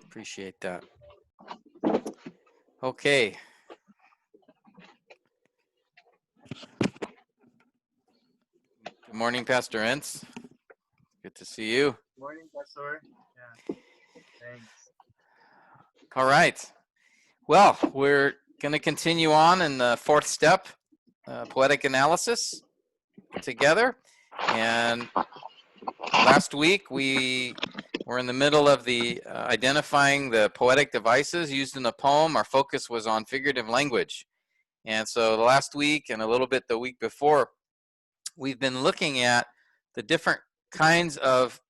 Appreciate that. Okay. Good morning, Pastor Entz. Good to see you. Good morning, Pastor. Yeah, thanks. All right. Well, we're going to continue on in the fourth step, poetic analysis together. And last week we were in the middle of the identifying the poetic devices used in a poem. Our focus was on figurative language. And so the last week and a little bit the week before, we've been looking at the different kinds of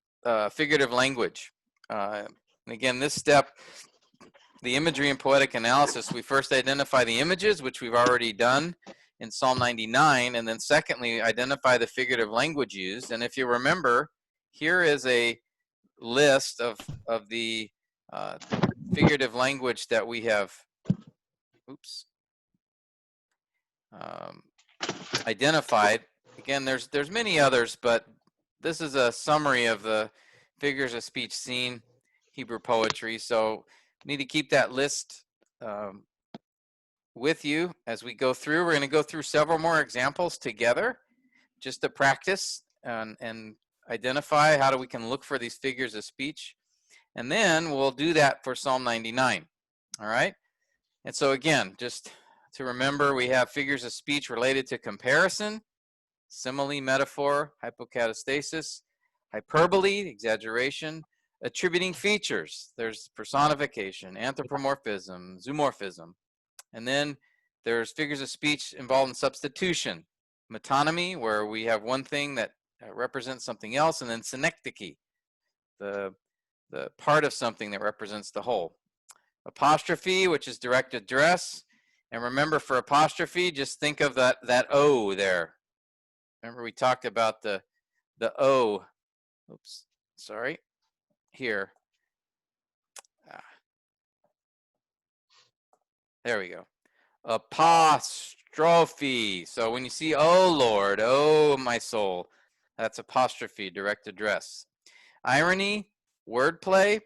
figurative language. And again, this step, the imagery and poetic analysis, we first identify the images, which we've already done in Psalm 99, and then secondly, identify the figurative language used. And if you remember, here is a list of the figurative language that we have identified. Again, there's many others, but this is a summary of the figures of speech seen Hebrew poetry. So you need to keep that list with you as we go through. We're going to go through several more examples together just to practice and identify how we can look for these figures of speech. And then we'll do that for Psalm 99. All right? And so again, just to remember, we have figures of speech related to comparison, simile, metaphor, hypocatastasis, hyperbole, exaggeration, attributing features. There's personification, anthropomorphism, zoomorphism. And then there's figures of speech involved in substitution, metonymy, where we have one thing that represents something else, and then synecdoche, the part of something that represents the whole. Apostrophe, which is direct address. And remember, for apostrophe, just think of that O there. Remember, we talked about the O. Oops, sorry. Here. There we go. Apostrophe. So when you see, oh Lord, oh my soul, that's apostrophe, direct address. Irony, wordplay,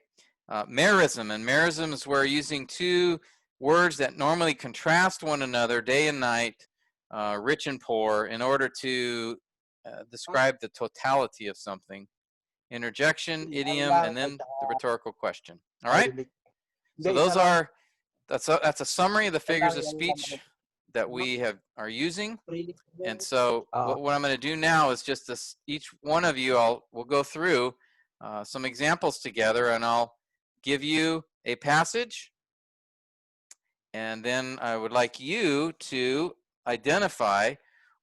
merism. And merism is where using two words that normally contrast one another, day and night, rich and poor, in order to describe the totality of something. Interjection, idiom, and then the rhetorical question. All right? So those are, that's a summary of the figures of speech that we are using. And so what I'm going to do now is just this, each one of you, we'll go through some examples together, and I'll give you a passage. And then I would like you to identify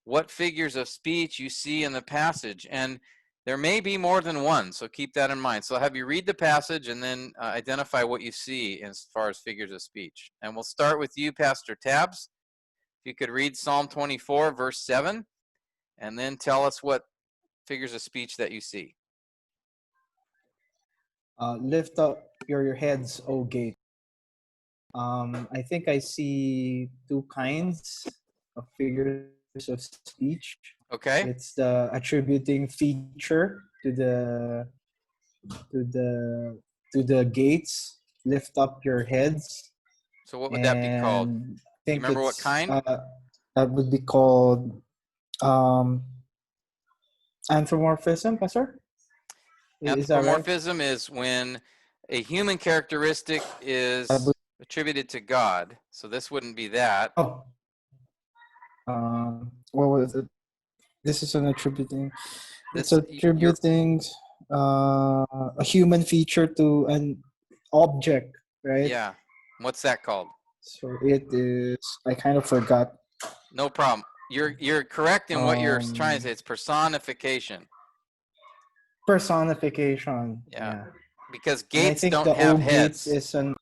what figures of speech you see in the passage. And there may be more than one, so keep that in mind. So I'll have you read the passage and then identify what you see as far as figures of speech. And we'll start with you, Pastor Tabs. If you could read Psalm 24, verse 7, and then tell us what figures of speech that you see. Lift up your heads, O gate. I think I see two kinds of figures of speech. Okay. It's the attributing feature to the gates. Lift up your heads. So what would that be called? Do you remember what kind? That would be called anthropomorphism, Pastor? Anthropomorphism is when a human characteristic is attributed to God. So this wouldn't be that. Oh. What was it? This is an attributing. It's attributing a human feature to an object, right? Yeah. What's that called? So it is. I kind of forgot. No problem. You're correct in what you're trying to say. It's personification. Personification. Yeah. Because gates don't have heads. Gates is an.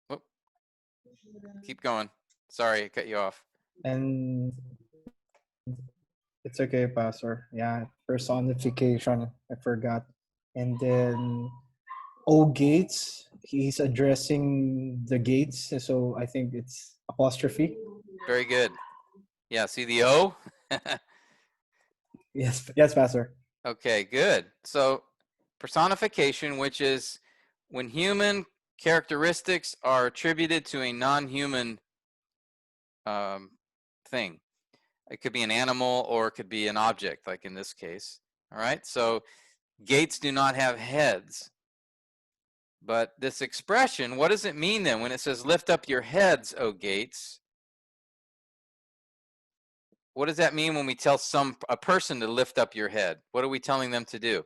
Whoop. Keep going. Sorry, I cut you off. And it's okay, Pastor. Yeah, personification. I forgot. And then O gates. He's addressing the gates, so I think it's apostrophe. Very good. Yeah. See the O. Yes, Pastor. Okay, good. So personification, which is when human characteristics are attributed to a non-human thing. It could be an animal or it could be an object, like in this case. All right, so gates do not have heads. But this expression, what does it mean then when it says, lift up your heads, O gates? What does that mean when we tell a person to lift up your head? What are we telling them to do?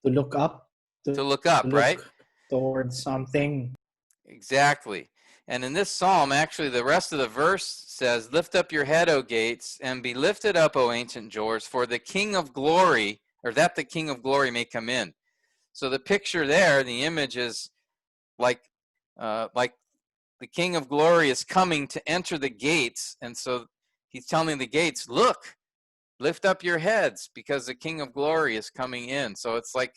To look up, To look up, right? look towards something. Exactly. And in this psalm, actually, the rest of the verse says, lift up your head, O gates, and be lifted up, O ancient doors, for the King of glory, or that the King of glory may come in. So the picture there, the image is like the King of glory is coming to enter the gates. And so he's telling the gates, look, lift up your heads because the King of glory is coming in. So it's like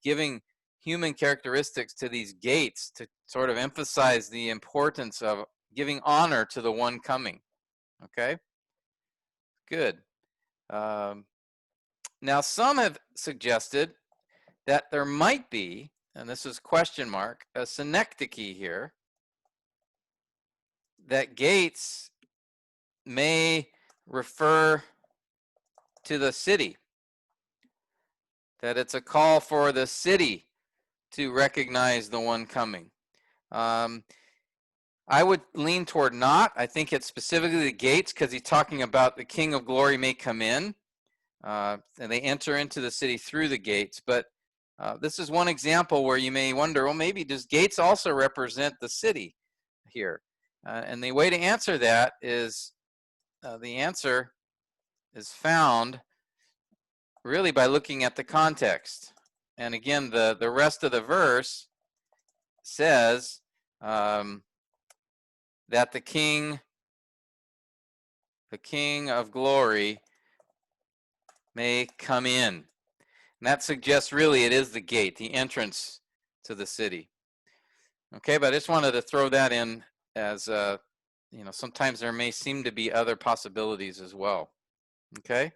giving human characteristics to these gates to sort of emphasize the importance of giving honor to the one coming. Okay, good. Now some have suggested that there might be, and this is question mark, a synecdoche here, that gates may refer to the city, that it's a call for the city to recognize the one coming. I would lean toward not. I think it's specifically the gates because he's talking about the King of glory may come in, and they enter into the city through the gates. But this is one example where you may wonder, well, maybe does gates also represent the city here? And the way to answer that is the answer is found really by looking at the context. And again, the rest of the verse says that the King of glory may come in. And that suggests really it is the gate, the entrance to the city. Okay, but I just wanted to throw that in as, sometimes there may seem to be other possibilities as well. Okay?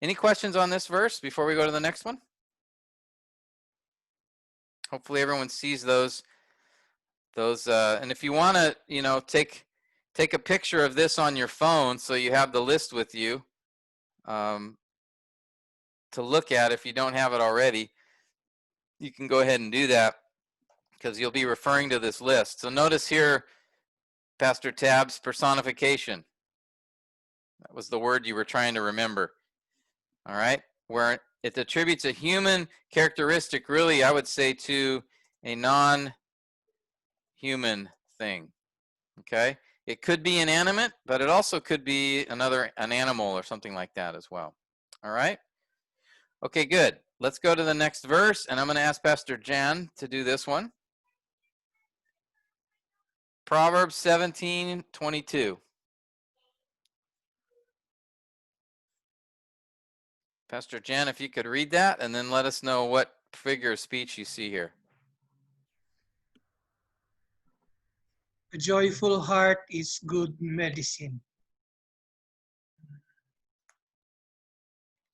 Any questions on this verse before we go to the next one? Hopefully everyone sees those, and if you want to, take a picture of this on your phone so you have the list with you to look at if you don't have it already, you can go ahead and do that because you'll be referring to this list. So notice here, Pastor Tabs, personification. That was the word you were trying to remember. All right, where it attributes a human characteristic, really, I would say, to a non-human thing. Okay, it could be inanimate, but it also could be an animal or something like that as well. All right. Okay, good. Let's go to the next verse, and I'm going to ask Pastor Jan to do this one. Proverbs 17:22. Pastor Jan, if you could read that, and then let us know what figure of speech you see here. A joyful heart is good medicine.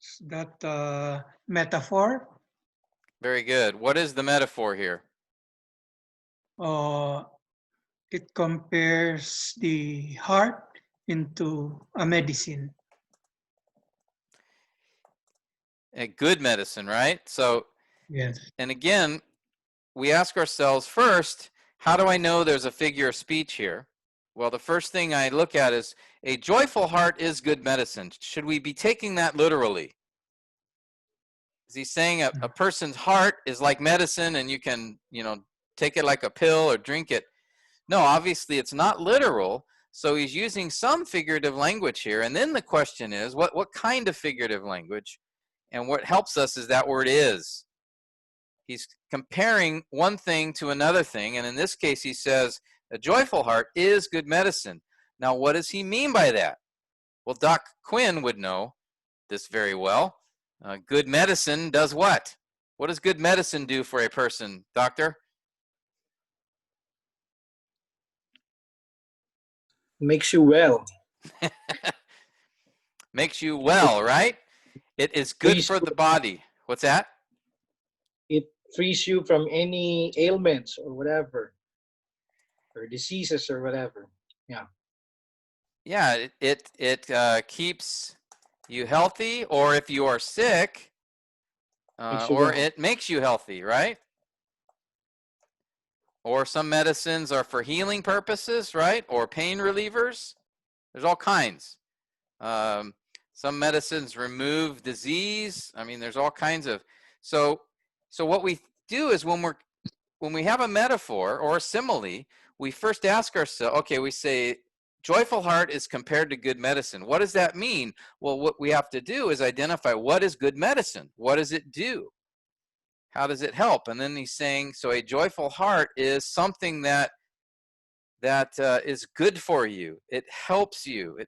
Is that a metaphor? Very good. What is the metaphor here? It compares the heart into a medicine. A good medicine, right? So, yes. And again, we ask ourselves first, how do I know there's a figure of speech here? Well, the first thing I look at is a joyful heart is good medicine. Should we be taking that literally? Is he saying a person's heart is like medicine and you can, take it like a pill or drink it? No, obviously it's not literal. So he's using some figurative language here. And then the question is, what kind of figurative language? And what helps us is that word is. He's comparing one thing to another thing. And in this case, he says, a joyful heart is good medicine. Now, what does he mean by that? Well, Doc Quinn would know this very well. Good medicine does what? What does good medicine do for a person, doctor? Makes you well. Makes you well, right? It is good frees for the body. What's that? it frees you from any ailments or whatever, or diseases or whatever. Yeah. Yeah, it keeps you healthy, or if you are sick, Makes you or well. it makes you healthy, right? Or some medicines are for healing purposes, right? Or pain relievers. There's all kinds. Some medicines remove disease. I mean, there's all kinds of. So what we do is when we have a metaphor or a simile, we first ask ourselves, okay, we say, joyful heart is compared to good medicine. What does that mean? Well, what we have to do is identify what is good medicine. What does it do? How does it help? And then he's saying, so a joyful heart is something that is good for you. It helps you.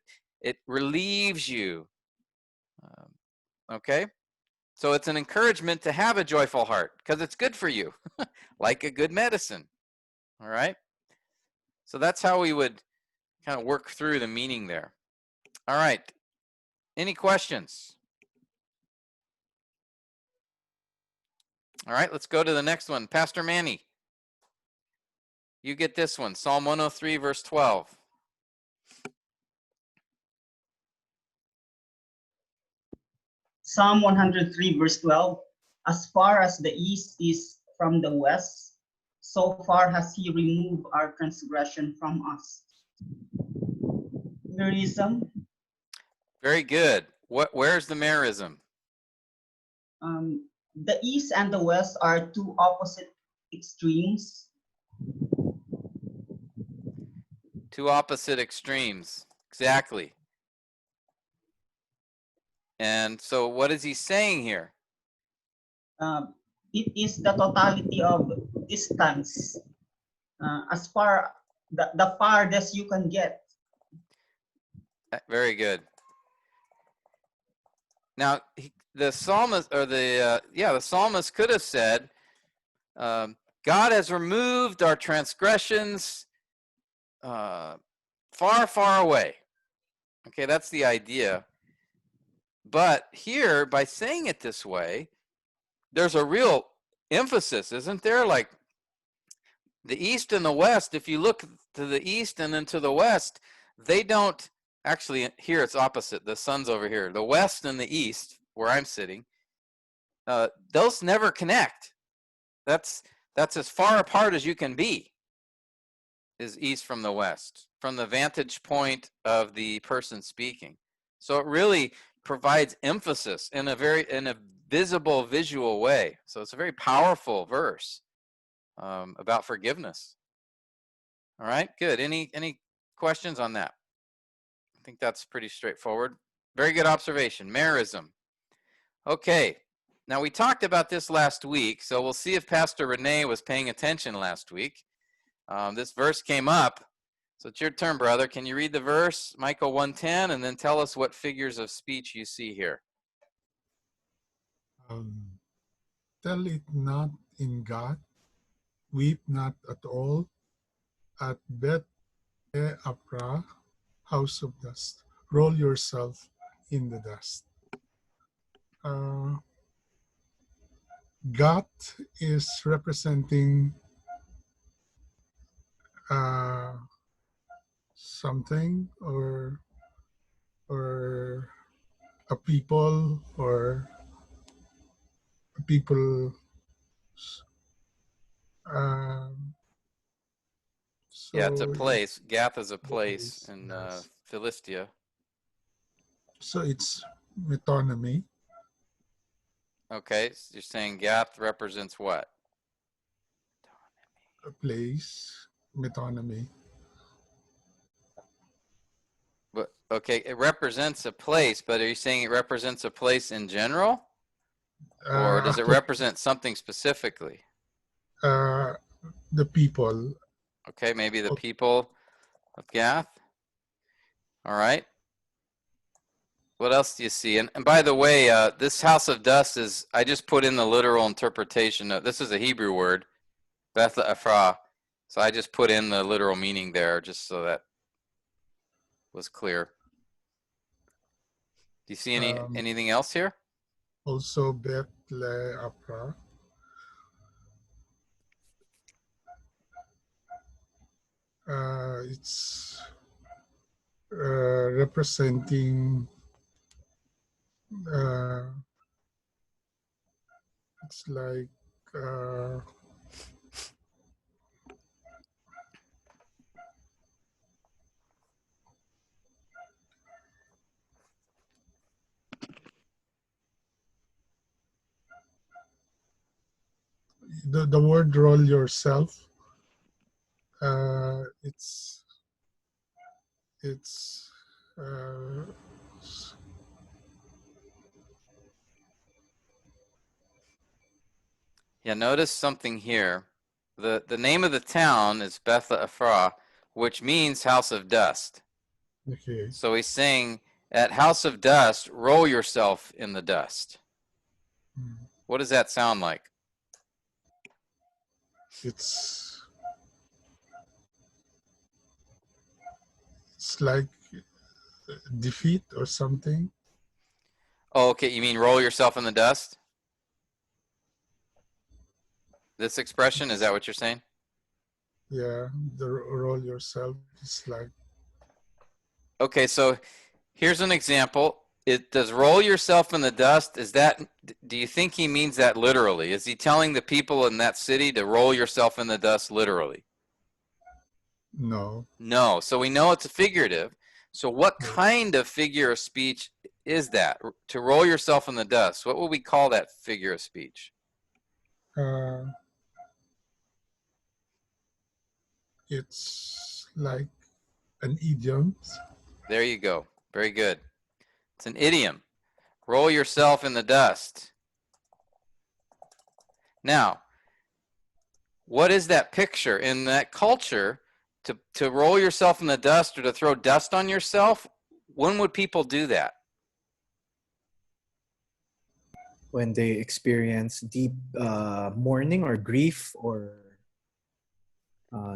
It relieves you. Okay? So it's an encouragement to have a joyful heart because it's good for you, like a good medicine. All right? So that's how we would kind of work through the meaning there. All right. Any questions? All right, let's go to the next one. Pastor Manny, you get this one. Psalm 103, verse 12. Psalm 103, verse 12. As far as the east is from the west, so far has he removed our transgression from us. Merism. Very good. Where's the merism? The east and the west are two opposite extremes. Two opposite extremes. Exactly. And so what is he saying here? It is the totality of distance. As far the farthest you can get. Very good. Now, the psalmist, or the psalmist could have said, God has removed our transgressions far, far away. Okay, that's the idea. But here, by saying it this way, there's a real emphasis, isn't there? Like the east and the west, if you look to the east and then to the west, they don't actually, here it's opposite. The sun's over here. The west and the east, where I'm sitting, those never connect. That's as far apart as you can be, is east from the west, from the vantage point of the person speaking. So it really provides emphasis in a visible, visual way. So it's a very powerful verse about forgiveness. All right, good. Any questions on that? I think that's pretty straightforward. Very good observation. Merism. Okay. Now we talked about this last week, so we'll see if Pastor Renee was paying attention last week. This verse came up, so it's your turn, brother. Can you read the verse, Micah 1:10, and then tell us what figures of speech you see here? Tell it not in Gath, weep not at all, at Beth Aprah, house of dust. Roll yourself in the dust. Gath is representing something or a people or people. Yeah, it's a So place. Gath is a place in yes. Philistia. So it's metonymy. Okay, so you're saying Gath represents what? A place, metonymy. But okay, it represents a place, but are you saying it represents a place in general? Or does it represent something specifically? The people. Okay, maybe the people of Gath. All right. What else do you see? And by the way, this house of dust is, I just put in the literal interpretation of, this is a Hebrew word, Beth Ephra. So I just put in the literal meaning there just so that was clear. Do you see anything else here? Also Bet Le Apra. It's representing it's like the word roll yourself. It's uh, Yeah, notice something here. The name of the town is Beth Ephra, which means house of dust. okay. So he's saying, at house of dust, roll yourself in the dust. What does that sound like? It's like defeat or something. Oh, okay, you mean roll yourself in the dust? This expression, is that what you're saying? Yeah, the roll yourself is like Okay, so here's an example. It does roll yourself in the dust. Is that, do you think he means that literally? Is he telling the people in that city to roll yourself in the dust literally? no. No. So we know it's a figurative. So what Yeah. kind of figure of speech is that? To roll yourself in the dust. What would we call that figure of speech? It's like an idiom. There you go. Very good. It's an idiom. Roll yourself in the dust. Now, what is that picture in that culture? To roll yourself in the dust or to throw dust on yourself? When would people do that? When they experience deep mourning or grief or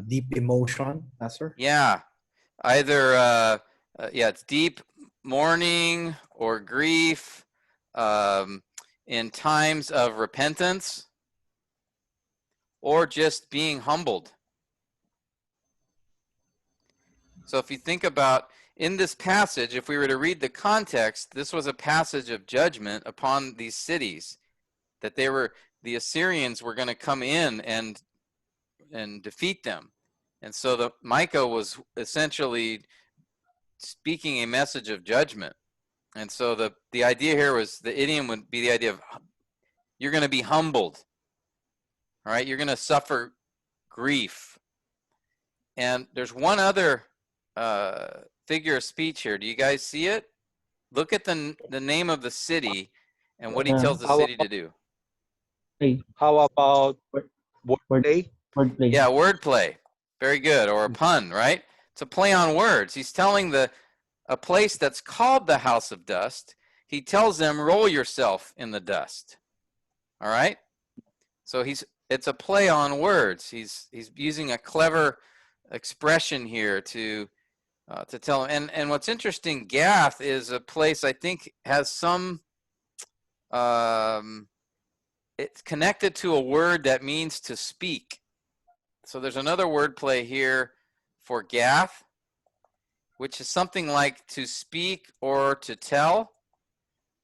deep emotion, Pastor. Yeah, either yeah, it's deep mourning or grief, in times of repentance, or just being humbled. So if you think about in this passage, if we were to read the context, this was a passage of judgment upon these cities, that the Assyrians were going to come in and defeat them. And so the Micah was essentially speaking a message of judgment. And so the idea here was, the idiom would be the idea of, you're going to be humbled. All right, you're going to suffer grief. And there's one other figure of speech here. Do you guys see it? Look at the name of the city and what he tells the city to do. How about wordplay? Wordplay. Yeah, wordplay. Very good. Or a pun, right? It's a play on words. He's telling a place that's called the house of dust, he tells them, roll yourself in the dust. All right? So it's a play on words. He's using a clever expression here to tell them. And what's interesting, Gath is a place I think has some, it's connected to a word that means to speak. So there's another word play here for Gath, which is something like to speak or to tell.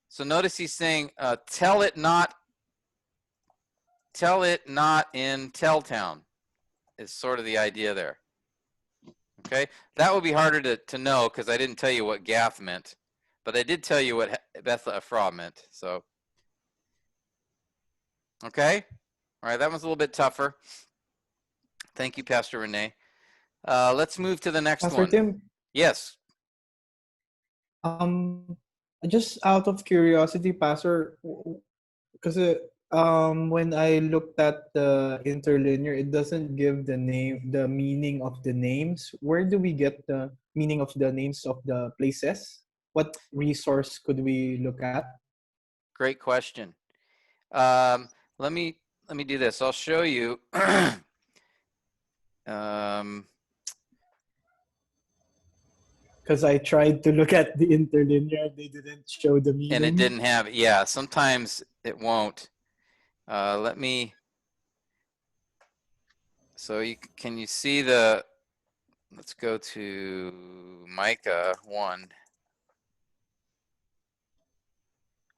So notice he's saying, tell it not in Telltown is sort of the idea there. Okay, that would be harder to know because I didn't tell you what Gath meant, but I did tell you what Beth Ephra meant. So, okay, all right, that one's a little bit tougher. Thank you, Pastor Renee. Let's move to the next Pastor one. Tim, Yes. Just out of curiosity, Pastor, because when I looked at the interlinear, it doesn't give the meaning of the names. Where do we get the meaning of the names of the places? What resource could we look at? Great question. Let me do this. I'll show you. because I tried to look at the interlinear, they didn't show the meaning. And it didn't have, yeah, sometimes it won't. Let me, so can you see the, let's go to Micah 1.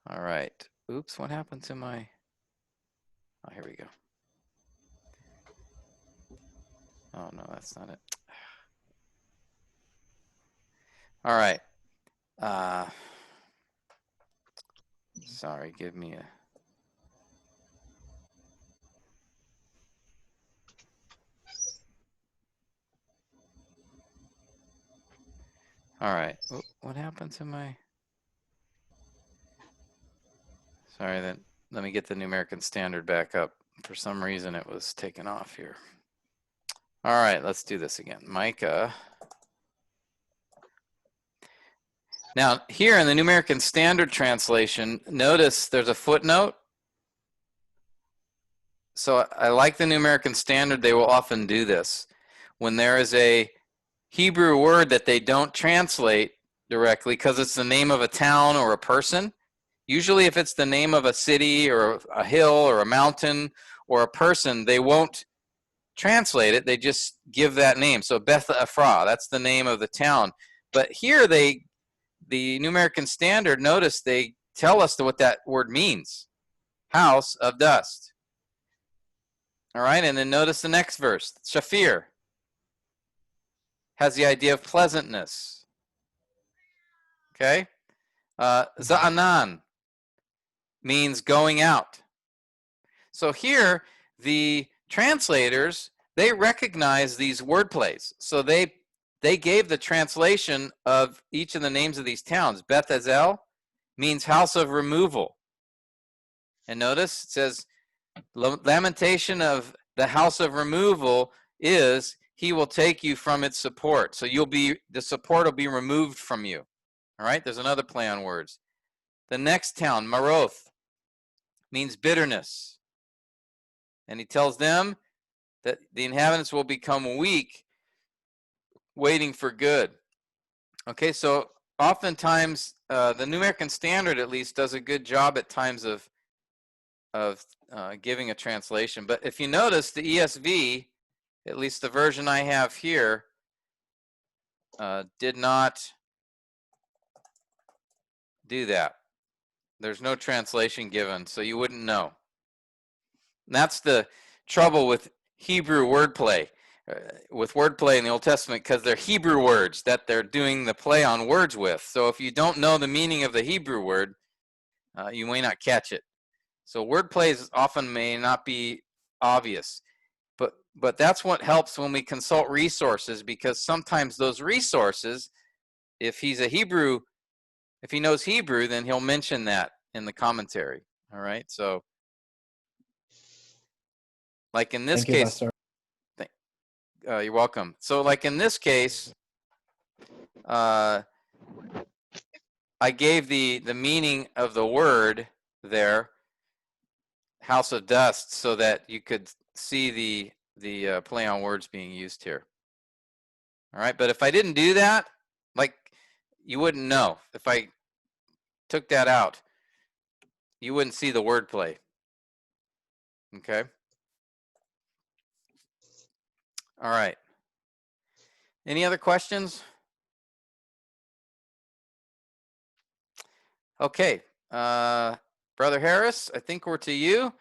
All right. Oops, what happened to my, oh, here we go. Oh, no, that's not it. All right. Sorry, give me a, all right. What happened to my, sorry, then let me get the New American Standard back up. For some reason it was taken off here. All right, let's do this again. Micah. Now, here in the New American Standard Translation, notice there's a footnote. So I like the New American Standard. They will often do this. When there is a Hebrew word that they don't translate directly because it's the name of a town or a person, usually if it's the name of a city or a hill or a mountain or a person, they won't translate it. They just give that name. So Beth Ephra, that's the name of the town. But here the New American Standard, notice they tell us what that word means. House of dust. All right, and then notice the next verse. Shafir has the idea of pleasantness. Okay? Za'anan means going out. So here, the translators, they recognize these word plays. So they gave the translation of each of the names of these towns. Beth Ezel means house of removal. And notice it says, lamentation of the house of removal is he will take you from its support. So the support will be removed from you. All right, there's another play on words. The next town, Maroth, means bitterness. And he tells them that the inhabitants will become weak, waiting for good. Okay, so oftentimes the New American Standard at least does a good job at times of giving a translation. But if you notice, the ESV, at least the version I have here, did not do that. There's no translation given, so you wouldn't know. And that's the trouble with Hebrew wordplay, in the Old Testament, because they're Hebrew words that they're doing the play on words with. So if you don't know the meaning of the Hebrew word, you may not catch it. So word plays often may not be obvious, but that's what helps when we consult resources, because sometimes those resources, if he knows Hebrew, then he'll mention that in the commentary. All right, so like in this case, you're welcome. So like in this case, I gave the meaning of the word there, house of dust, so that you could see the play on words being used here. All right, but if I didn't do that, like, you wouldn't know. If I took that out, you wouldn't see the word play. Okay. All right. Any other questions? Okay. Brother Harris, I think we're to you.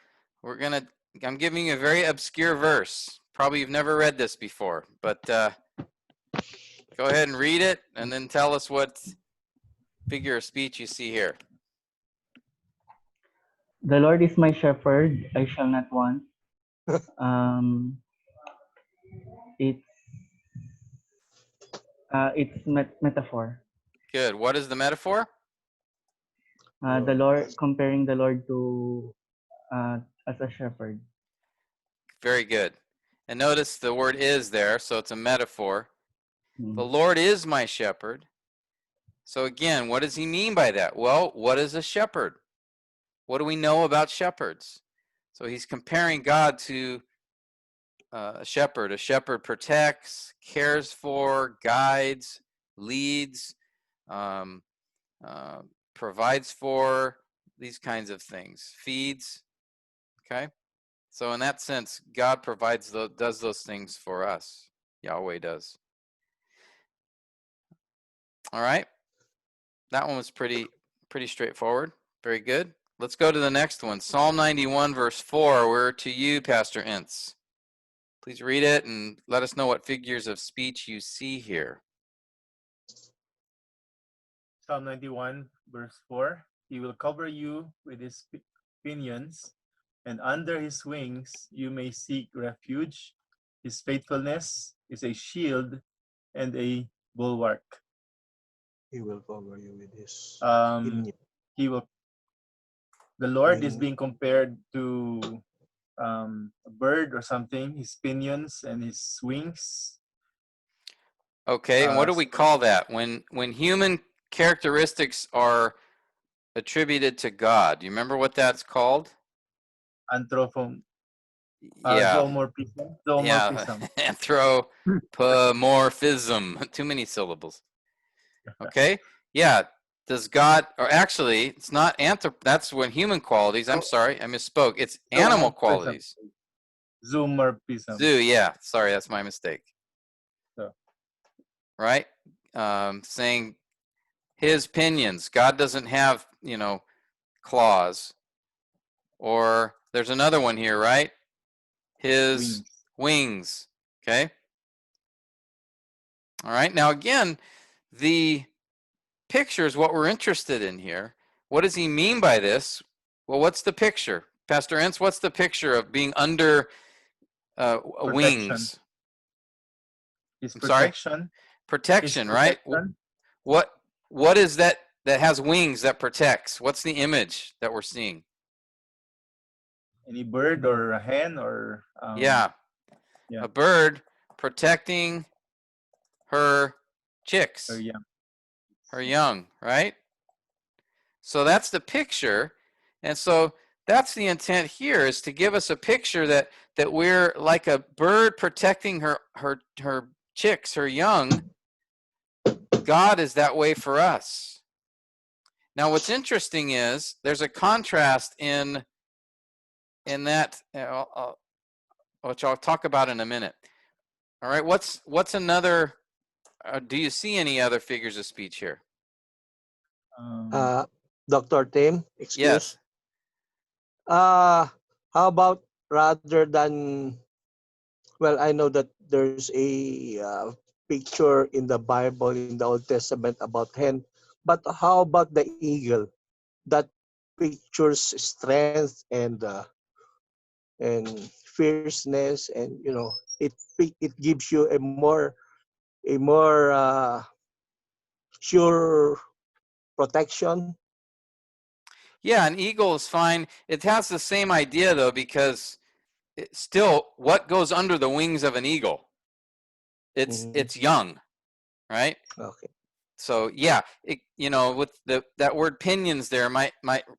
I'm giving you a very obscure verse. Probably you've never read this before, but go ahead and read it and then tell us what figure of speech you see here. The Lord is my shepherd, I shall not want. It's metaphor. Good. What is the metaphor? The Lord, comparing the Lord to as a shepherd. Very good. And notice the word is there, so it's a metaphor. The Lord is my shepherd. So again, what does he mean by that? Well, what is a shepherd? What do we know about shepherds? So he's comparing God to a shepherd. A shepherd protects, cares for, guides, leads, provides for, these kinds of things, feeds. Okay, so in that sense, God provides does those things for us. Yahweh does. All right, that one was pretty straightforward. Very good. Let's go to the next one. Psalm 91, verse 4. We're to you, Pastor Ince. Please read it and let us know what figures of speech you see here. Psalm 91, verse 4. He will cover you with his pinions, and under his wings you may seek refuge. His faithfulness is a shield and a bulwark. He will cover you with his He will. The Lord is wing. being compared to a bird or something. His pinions and his wings. Okay, and what do we call that? When human characteristics are attributed to God, do you remember what that's called? Anthropomorphism. Yeah. Zoomorphism. Yeah, anthropomorphism. Too many syllables. Okay. Yeah. Does God, or actually, it's not that's when human qualities. I'm sorry, I misspoke. It's animal qualities. Zoomorphism. Zoo. Yeah. Sorry, that's my mistake. So. Right. Saying his pinions. God doesn't have, claws. Or there's another one here, right? His wings. Okay. All right. Now, again, the picture is what we're interested in here. What does he mean by this? Well, what's the picture? Pastor Ince, what's the picture of being under wings? His I'm protection. sorry? Protection, right? What is that has wings that protects? What's the image that we're seeing? Any bird or a hen or yeah, a bird protecting her chicks, her young, right? So that's the picture, and so that's the intent here, is to give us a picture that we're like a bird protecting her chicks, her young. God is that way for us. Now, what's interesting is there's a contrast in that, which I'll talk about in a minute. All right, what's another? Do you see any other figures of speech here? Dr. Tim, excuse. Yes. How about rather than, well, I know that there's a picture in the Bible, in the Old Testament about hen, but how about the eagle? That pictures strength and fierceness, and it gives you a more sure protection. Yeah, an eagle is fine. It has the same idea though, because still, what goes under the wings of an eagle? It's young, right? Okay. So yeah, with that word pinions there might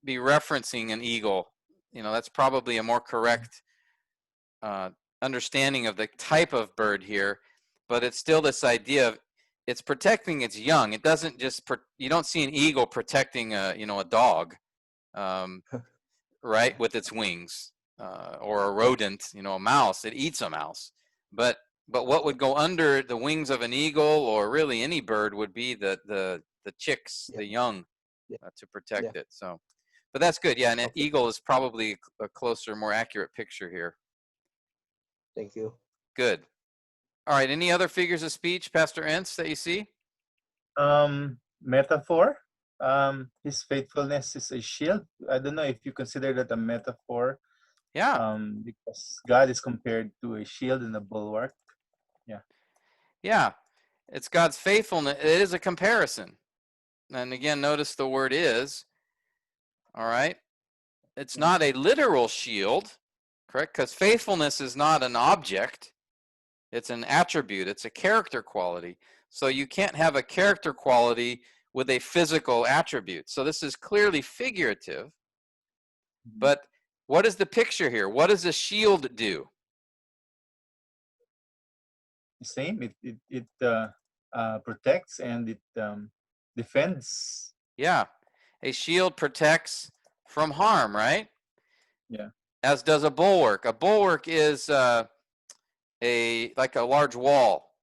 be referencing an eagle. That's probably a more correct understanding of the type of bird here, but it's still this idea of it's protecting its young. It doesn't just you don't see an eagle protecting a dog, right, with its wings, or a rodent, a mouse. It eats a mouse, but what would go under the wings of an eagle, or really any bird, would be the chicks, the young, to protect it. So, but that's good. Yeah, and an eagle is probably a closer, more accurate picture here. Thank you. Good. All right. Any other figures of speech, Pastor Ince, that you see? Metaphor. His faithfulness is a shield. I don't know if you consider that a metaphor. Yeah. Because God is compared to a shield and a bulwark. Yeah. Yeah. It's God's faithfulness. It is a comparison. And again, notice the word is. All right. It's not a literal shield, correct? Because faithfulness is not an object. It's an attribute. It's a character quality. So you can't have a character quality with a physical attribute. So this is clearly figurative. But what is the picture here? What does a shield do? Same. It protects and it defends. Yeah. A shield protects from harm, right? Yeah. As does a bulwark. A bulwark is like a large wall.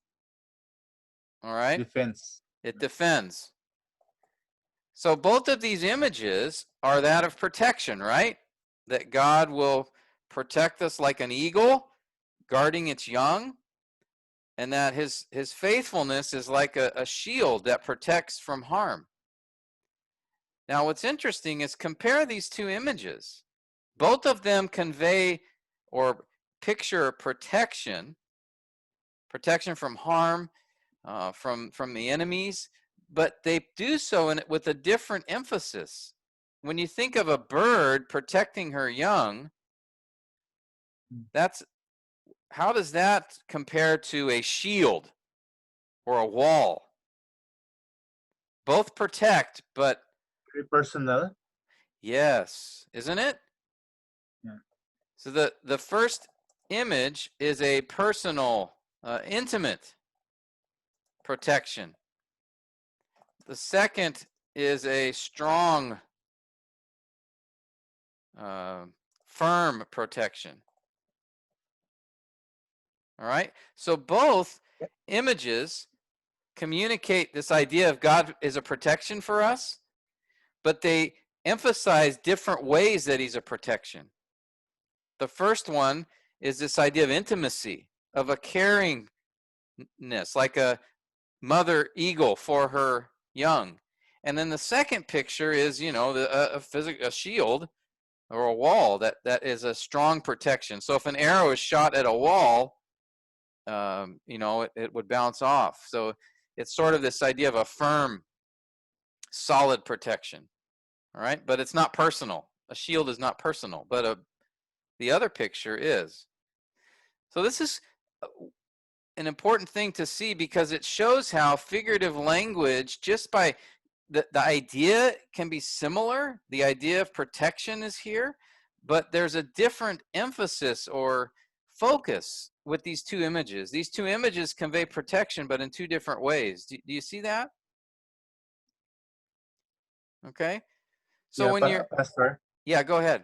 All right? Defense. It defends. So both of these images are that of protection, right? That God will protect us like an eagle guarding its young, and that his faithfulness is like a shield that protects from harm. Now, what's interesting is compare these two images. Both of them convey or picture protection from harm, from the enemies, but they do so with a different emphasis. When you think of a bird protecting her young, how does that compare to a shield or a wall? Both protect, but Very personal. yes, isn't it? Yeah. So the first image is a personal, intimate protection. The second is a strong, firm protection. All right? So both images communicate this idea of God is a protection for us, but they emphasize different ways that he's a protection. The first one is this idea of intimacy, of a caringness, like a mother eagle for her young. And then the second picture is, a shield or a wall that is a strong protection. So if an arrow is shot at a wall, it would bounce off. So it's sort of this idea of a firm, solid protection. All right, but it's not personal. A shield is not personal, but the other picture is. So this is an important thing to see because it shows how figurative language, just by the idea can be similar. The idea of protection is here, but there's a different emphasis or focus with these two images. These two images convey protection, but in two different ways. Do you see that? Okay. So yeah, when you're, Pastor. yeah, go ahead.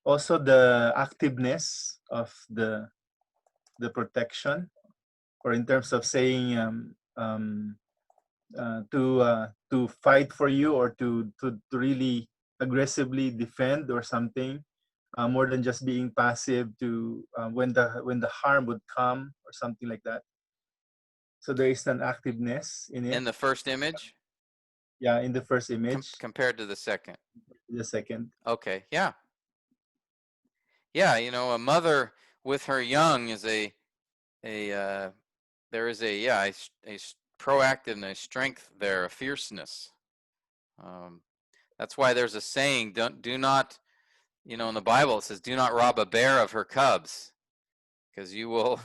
Also the activeness of the protection, or in terms of saying to fight for you, or to really aggressively defend or something, more than just being passive to when the harm would come or something like that. So there is an activeness in it. In the first image? Yeah, in the first image. Compared to the second. The second. Okay, yeah. Yeah, a mother with her young is there is a proactiveness, strength there, a fierceness. That's why there's a saying, do not, in the Bible it says, do not rob a bear of her cubs, because you will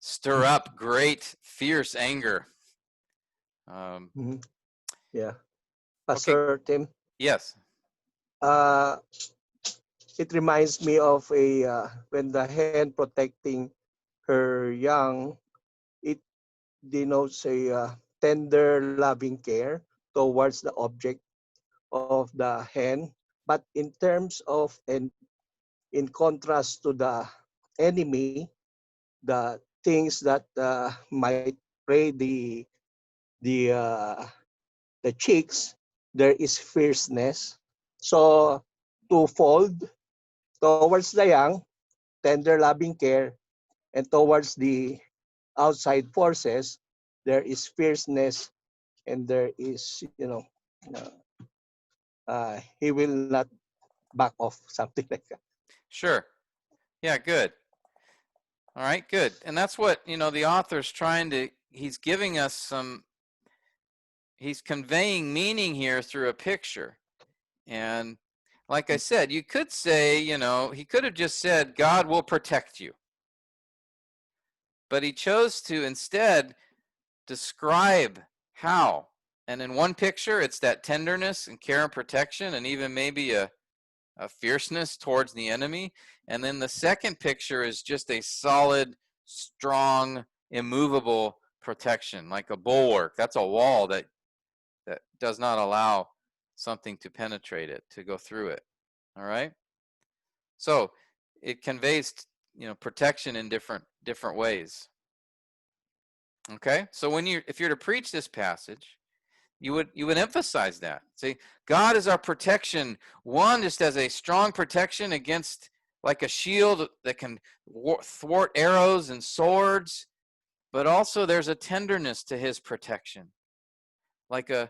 stir up great, fierce anger. Yeah. Pastor Tim? Yes. It reminds me of when the hen protecting her young, it denotes a tender, loving care towards the object of the hen. But in terms of, and in contrast to the enemy, the things that might prey the chicks, there is fierceness. So twofold, towards the young, tender loving care, and towards the outside forces, there is fierceness, and there is, he will not back off, something like that. Sure. Yeah, good. All right, good. And that's what, the author's he's giving us he's conveying meaning here through a picture. And like I said, you could say, he could have just said, God will protect you. But he chose to instead describe how. And in one picture, it's that tenderness and care and protection, and even maybe a fierceness towards the enemy. And then the second picture is just a solid, strong, immovable protection, like a bulwark. That's a wall that does not allow something to penetrate it, to go through it. All right. So it conveys, protection in different ways. Okay. So if you're to preach this passage, you would emphasize that. See, God is our protection. One, just as a strong protection against, like a shield that can thwart arrows and swords, but also there's a tenderness to his protection, like a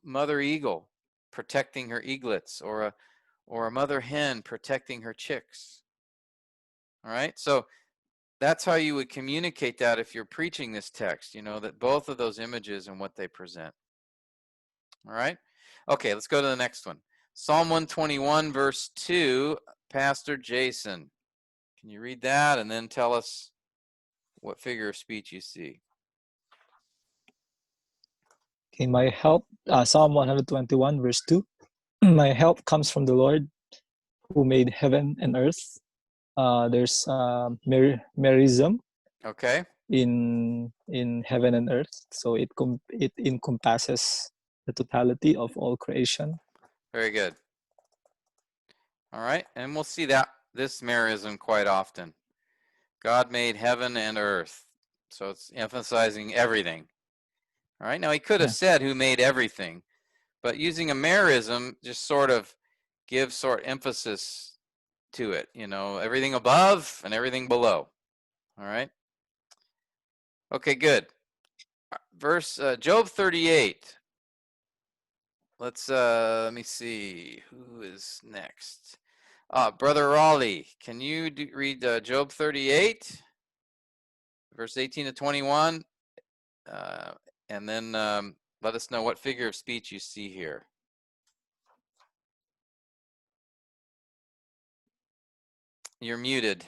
mother eagle protecting her eaglets, or a mother hen protecting her chicks. All right, so that's how you would communicate that if you're preaching this text, that both of those images and what they present. All right, okay, let's go to the next one. Psalm 121 verse 2. Pastor Jason, can you read that and then tell us what figure of speech you see? Okay, my help, Psalm 121 verse 2. My help comes from the Lord who made heaven and earth. There's merism Okay, in heaven and earth, so it encompasses the totality of all creation. very good. All right, and we'll see this merism quite often. God made heaven and earth, so it's emphasizing everything. All right, now he could have said who made everything, but using a merism just sort of gives emphasis to it, everything above and everything below. All right, okay, good. Verse Job 38. Let me see who is next. Brother Raleigh, can you read Job 38 verse 18 to 21, and then let us know what figure of speech you see here. You're muted.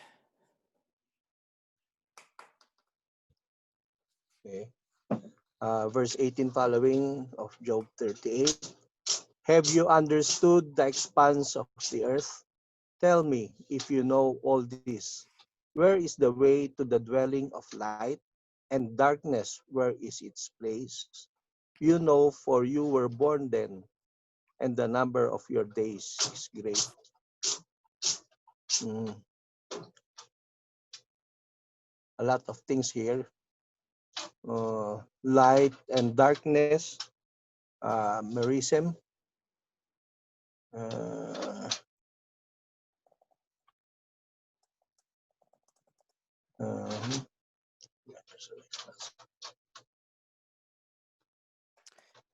Okay. Verse 18 following of Job 38. Have you understood the expanse of the earth? Tell me if you know all this. Where is the way to the dwelling of light? And darkness, where is its place? You know, for you were born then, and the number of your days is great. A lot of things here. Light and darkness, merism,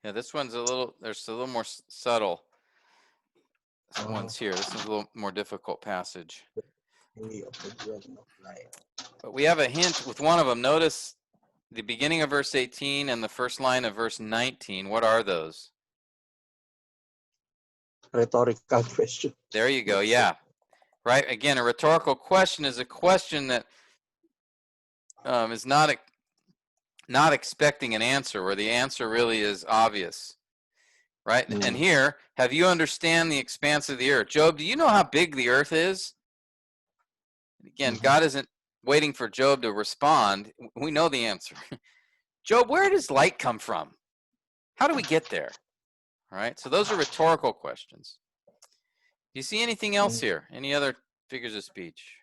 Yeah, this one's there's a little more subtle. This one's here. This is a little more difficult passage. But we have a hint with one of them. Notice the beginning of verse 18 and the first line of verse 19. What are those? Rhetorical question. There you go. Yeah. Right. Again, a rhetorical question is a question that is not expecting an answer, where the answer really is obvious. Right. And here, have you understand the expanse of the earth? Job, do you know how big the earth is? Again, God isn't waiting for Job to respond. We know the answer. Job, where does light come from? How do we get there? All right. So those are rhetorical questions. Do you see anything else here? Any other figures of speech?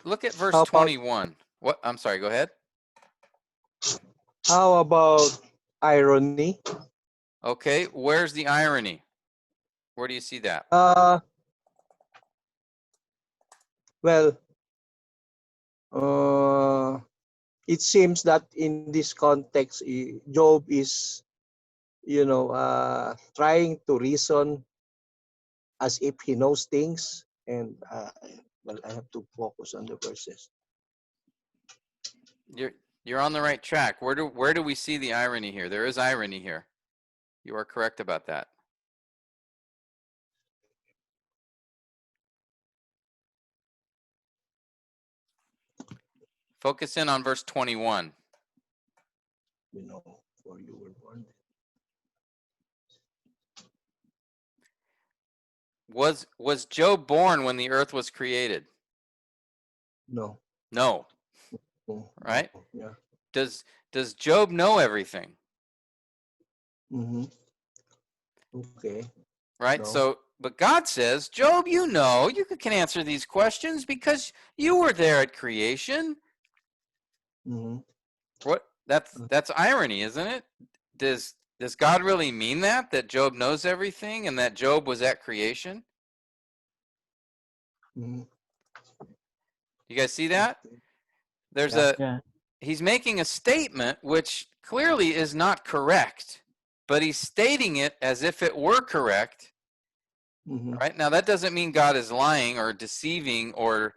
Look at verse 21. What? I'm sorry, go ahead. How about irony? Okay, where's the irony? Where do you see that? Well, it seems that in this context, Job is, trying to reason as if he knows things, and well, I have to focus on the verses. You're on the right track. Where do we see the irony here? There is irony here. You are correct about that. Focus in on verse 21. You know, for you were born. Was Job born when the earth was created? No. No. No. Right? No. Yeah. Does Job know everything? Mm-hmm. Okay. Right? No. So, but God says, Job, you know, you can answer these questions because you were there at creation. Mm-hmm. What? That's irony, isn't it? Does God really mean that Job knows everything and that Job was at creation? Mm-hmm. You guys see that? There's Yeah. Yeah. He's making a statement which clearly is not correct, but he's stating it as if it were correct. Mm-hmm. Right? Now that doesn't mean God is lying or deceiving or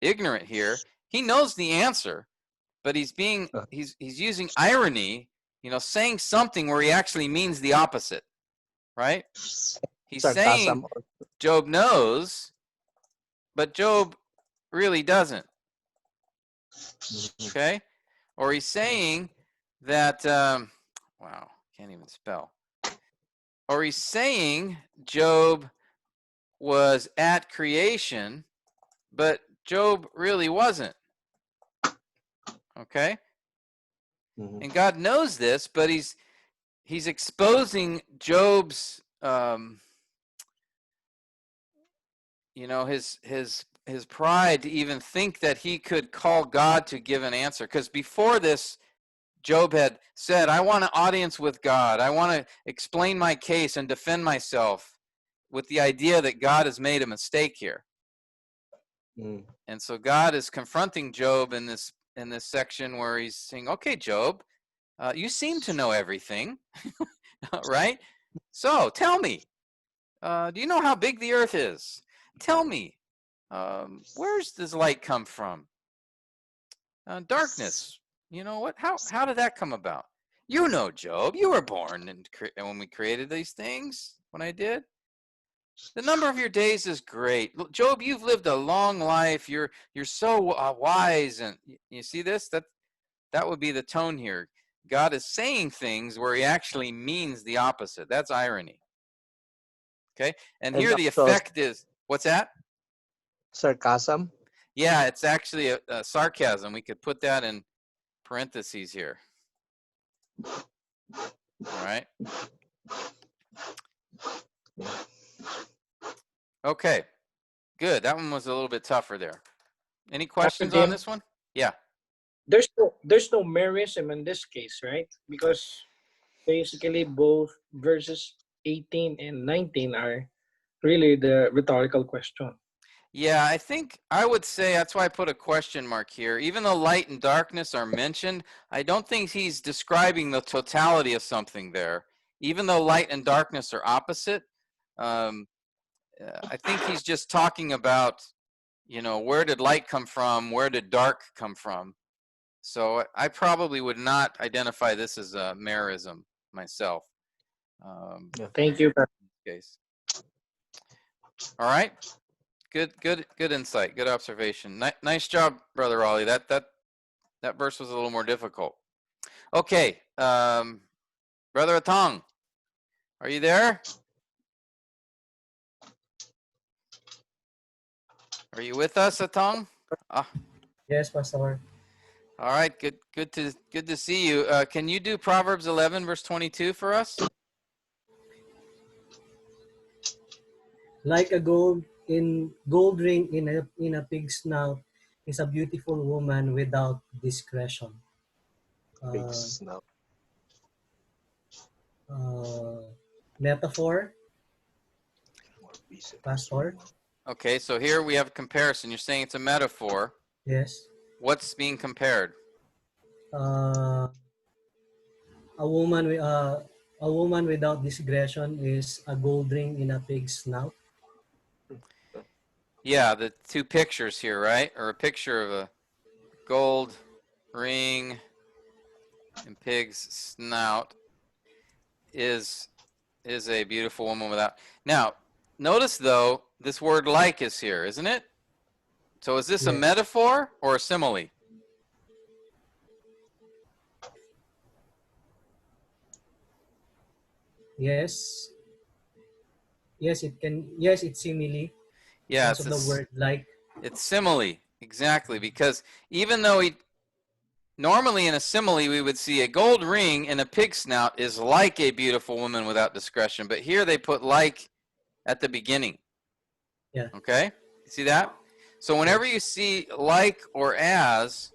ignorant here. He knows the answer, but he's using irony, saying something where he actually means the opposite. Right? He's saying Sarcasm. Job knows, but Job really doesn't. Okay? Or he's saying that, wow, can't even spell. Or he's saying Job was at creation, but Job really wasn't. Okay? Mm-hmm. And God knows this, but he's exposing Job's his pride to even think that he could call God to give an answer. Because before this, Job had said, I want an audience with God. I want to explain my case and defend myself with the idea that God has made a mistake here. Mm. And so God is confronting Job in this section where he's saying, okay, Job, you seem to know everything, right? So tell me, do you know how big the earth is? Tell me, where's this light come from? Darkness, what? How did that come about? You know, Job, you were born and when we created these things, when I did. The number of your days is great. Job, you've lived a long life. You're so wise, and you see this? That would be the tone here. God is saying things where he actually means the opposite. That's irony. Okay? And And here the also effect is, what's that? sarcasm. Yeah, it's actually a sarcasm. We could put that in parentheses here. All right. Okay. Good. That one was a little bit tougher there. Any questions on Jim, this one? Yeah. there's no merism in this case, right? Because basically both verses 18 and 19 are really the rhetorical question. Yeah, I think I would say that's why I put a question mark here. Even though light and darkness are mentioned, I don't think he's describing the totality of something there. Even though light and darkness are opposite, I think he's just talking about, where did light come from? Where did dark come from? So I probably would not identify this as a merism myself. Thank you. Case. All right. Good insight. Good observation. Nice job, Brother Ollie. That verse was a little more difficult. Okay, Brother Atong, are you there? Are you with us, Atong? Yes, Pastor. All right. Good to see you. Can you do Proverbs 11 verse 22 for us? Like a gold ring in a pig's snout is a beautiful woman without discretion. Big snout. Metaphor, Pastor. Okay, so here we have a comparison. You're saying it's a metaphor. Yes. What's being compared? A woman without discretion is a gold ring in a pig's snout. Yeah, the two pictures here, right? Or a picture of a gold ring and pig's snout is a beautiful woman without. Now, notice though, this word like is here, isn't it? So is this a metaphor or a simile? Yes. Yes, it can. Yes, it's simile Yeah, because of the word like. it's simile, exactly, because even though normally in a simile we would see a gold ring in a pig snout is like a beautiful woman without discretion, but here they put like at the beginning. Yeah. Okay, you see that? So whenever you see like or as,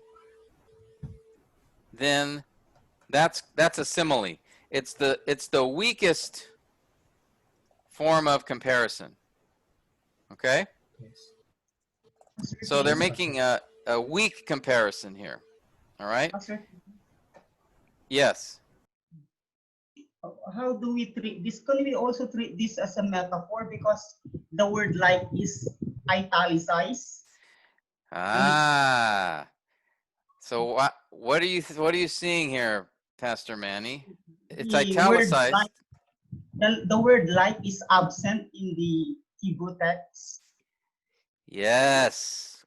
then that's a simile. It's the weakest form of comparison. Okay, Pastor so they're James, making a weak comparison here. All right. Pastor, Yes. how do we treat this? Can we also treat this as a metaphor because the word like is italicized? Ah. So what are you seeing here, Pastor Manny? It's The word italicized. like, the word like is absent in the Hebrew text. Yes.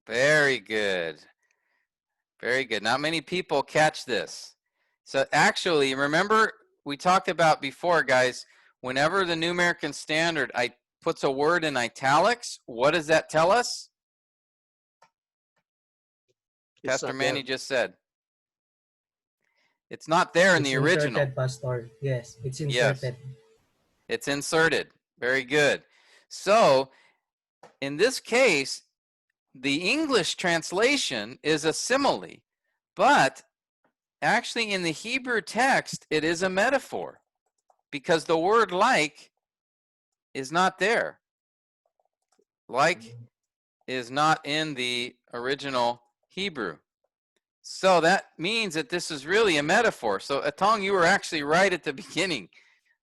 Very good. Very good. Not many people catch this. So actually, remember we talked about before, guys, whenever the New American Standard puts a word in italics, what does that tell us? Pastor Manny just said. It's not there in the original. Inserted, Pastor. Yes, it's Yes. inserted. It's inserted. Very good. So in this case, the English translation is a simile, but actually in the Hebrew text, it is a metaphor because the word like is not there. Like is not in the original Hebrew. So that means that this is really a metaphor. So Atong, you were actually right at the beginning.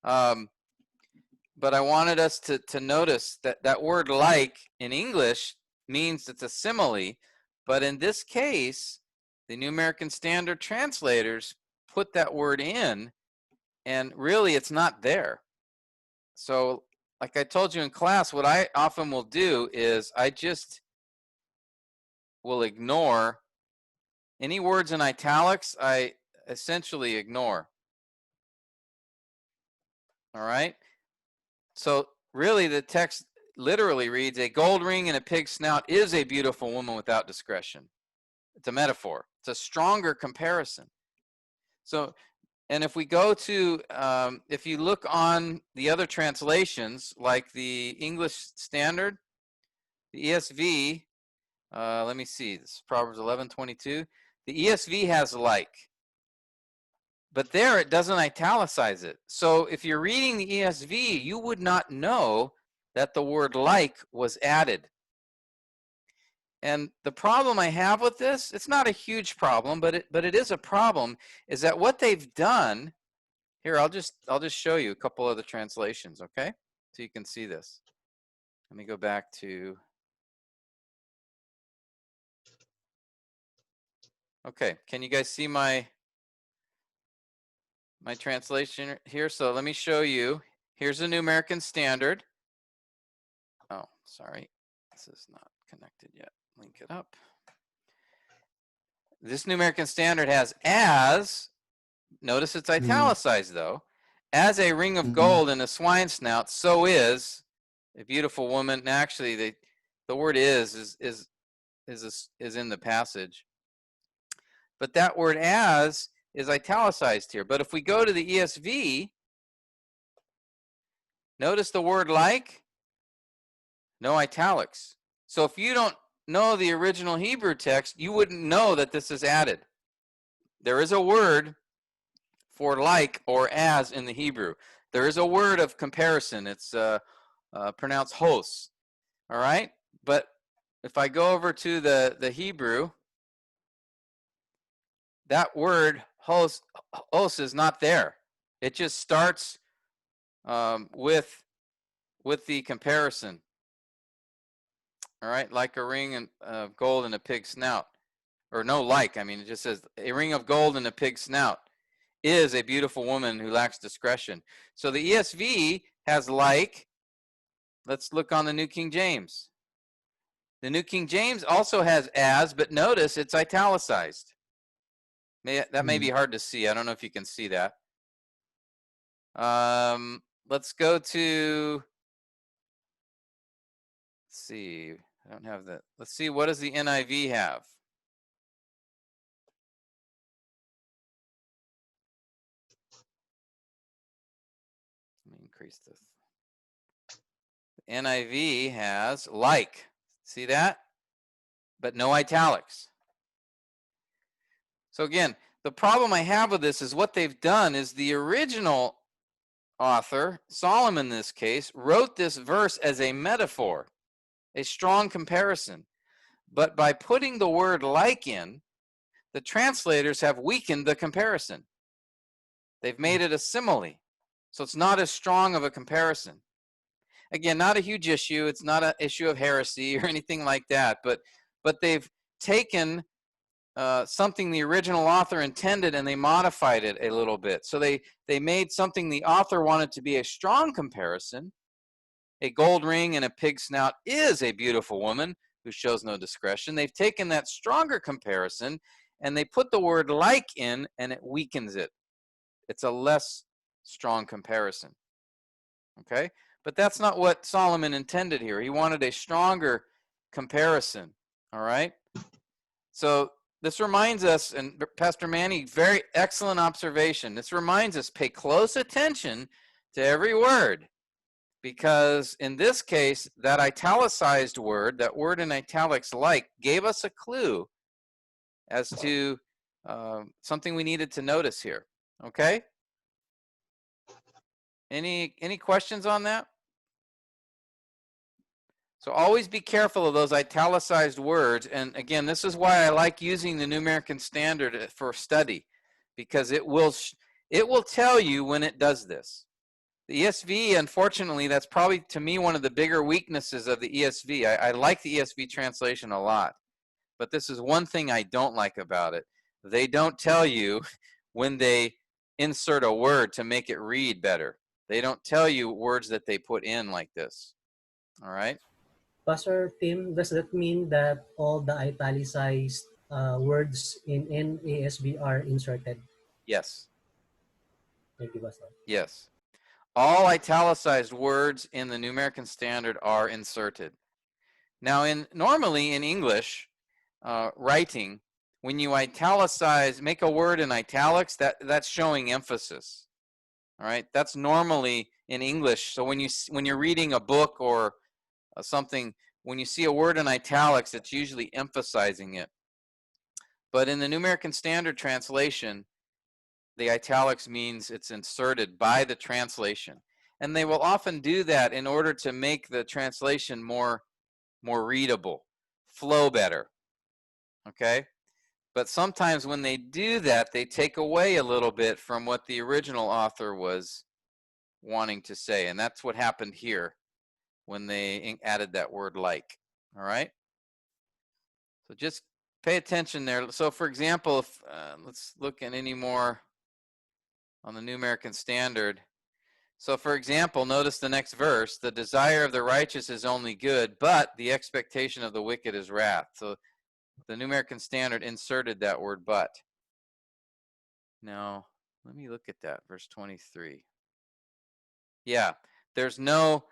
But I wanted us to notice that that word like in English means it's a simile, but in this case, the New American Standard translators put that word in, and really it's not there. So like I told you in class, what I often will do is I just will ignore any words in italics. I essentially ignore. All right. So really the text literally reads, a gold ring and a pig's snout is a beautiful woman without discretion. It's a metaphor. It's a stronger comparison. So, and if we go to, if you look on the other translations, like the English Standard, the ESV, let me see, this is Proverbs 11:22. The ESV has like, but there it doesn't italicize it. So if you're reading the ESV, you would not know that the word like was added. And the problem I have with this, it's not a huge problem, but it is a problem, is that what they've done, here, I'll just show you a couple other translations, okay? So you can see this. Let me go back to, okay, can you guys see my translation here? So let me show you. Here's the New American Standard. Oh, sorry, this is not connected yet. Link it up. This New American Standard has as, notice it's italicized though, as a ring of gold in a swine snout, so is a beautiful woman. And actually, the word is in the passage, but that word as is italicized here. But if we go to the ESV, notice the word like, no italics. So if you don't know the original Hebrew text, you wouldn't know that this is added. There is a word for like or as in the Hebrew. There is a word of comparison. It's pronounced hos. All right? But if I go over to the Hebrew, that word hos is not there. It just starts with the comparison. All right? Like a ring of gold in a pig's snout. Or no like, I mean, it just says a ring of gold in a pig's snout is a beautiful woman who lacks discretion. So the ESV has like. Let's look on the New King James. The New King James also has as, but notice it's italicized. That may be hard to see. I don't know if you can see that. Let's go to Let's see. I don't have that. Let's see. What does the NIV have? Let me increase this. The NIV has like. See that? But no italics. So again, the problem I have with this is what they've done is the original author, Solomon in this case, wrote this verse as a metaphor, a strong comparison. But by putting the word like in, the translators have weakened the comparison. They've made it a simile. So it's not as strong of a comparison. Again, not a huge issue. It's not an issue of heresy or anything like that. But they've taken something the original author intended and they modified it a little bit. So they made something the author wanted to be a strong comparison. A gold ring and a pig snout is a beautiful woman who shows no discretion. They've taken that stronger comparison and they put the word like in and it weakens it. It's a less strong comparison. Okay? But that's not what Solomon intended here. He wanted a stronger comparison. All right? So this reminds us, and Pastor Manny, very excellent observation. This reminds us, pay close attention to every word. Because in this case, that italicized word, that word in italics like, gave us a clue as to something we needed to notice here. Okay? Any questions on that? So always be careful of those italicized words. And again, this is why I like using the New American Standard for study, because it will tell you when it does this. The ESV, unfortunately, that's probably to me one of the bigger weaknesses of the ESV. I like the ESV translation a lot, but this is one thing I don't like about it. They don't tell you when they insert a word to make it read better. They don't tell you words that they put in like this. All right? Pastor Tim, does that mean that all the italicized words in NASB are inserted? Yes. Thank you, Pastor. Yes. All italicized words in the New American Standard are inserted. Now, normally in English writing, when you italicize, make a word in italics, that's showing emphasis. All right, that's normally in English. So when you're reading a book or something, when you see a word in italics, it's usually emphasizing it. But in the New American Standard translation, the italics means it's inserted by the translation. And they will often do that in order to make the translation more readable, flow better. Okay? But sometimes when they do that, they take away a little bit from what the original author was wanting to say. And that's what happened here when they added that word like. All right? So just pay attention there. So for example, if, let's look at any more on the New American Standard. So for example, notice the next verse. The desire of the righteous is only good, but the expectation of the wicked is wrath. So the New American Standard inserted that word but. Now, let me look at that, verse 23. Yeah, there's no,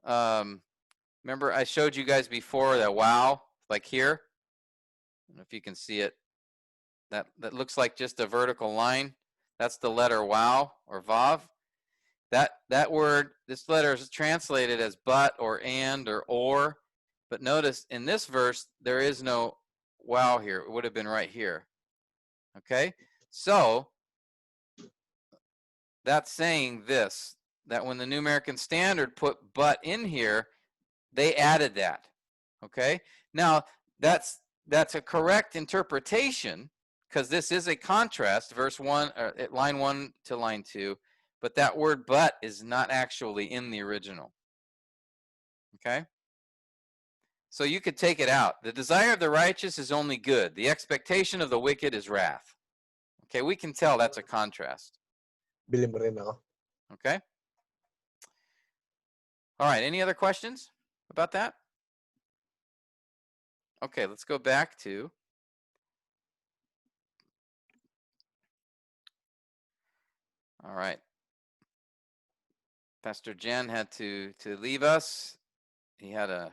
remember I showed you guys before that wow, like here. I don't know if you can see it. That looks like just a vertical line. That's the letter wow or vav. That word, this letter is translated as but or and or. But notice in this verse, there is no wow here. It would have been right here. Okay? So, that's saying this, that when the New American Standard put but in here, they added that. Okay? Now, that's a correct interpretation because this is a contrast, verse 1, or line 1 to line 2, but that word but is not actually in the original. Okay? So you could take it out. The desire of the righteous is only good. The expectation of the wicked is wrath. Okay, we can tell that's a contrast. Bili mo rin ako. Okay? All right, any other questions about that? Okay, let's go back to all right. Pastor Jen had to leave us. He had a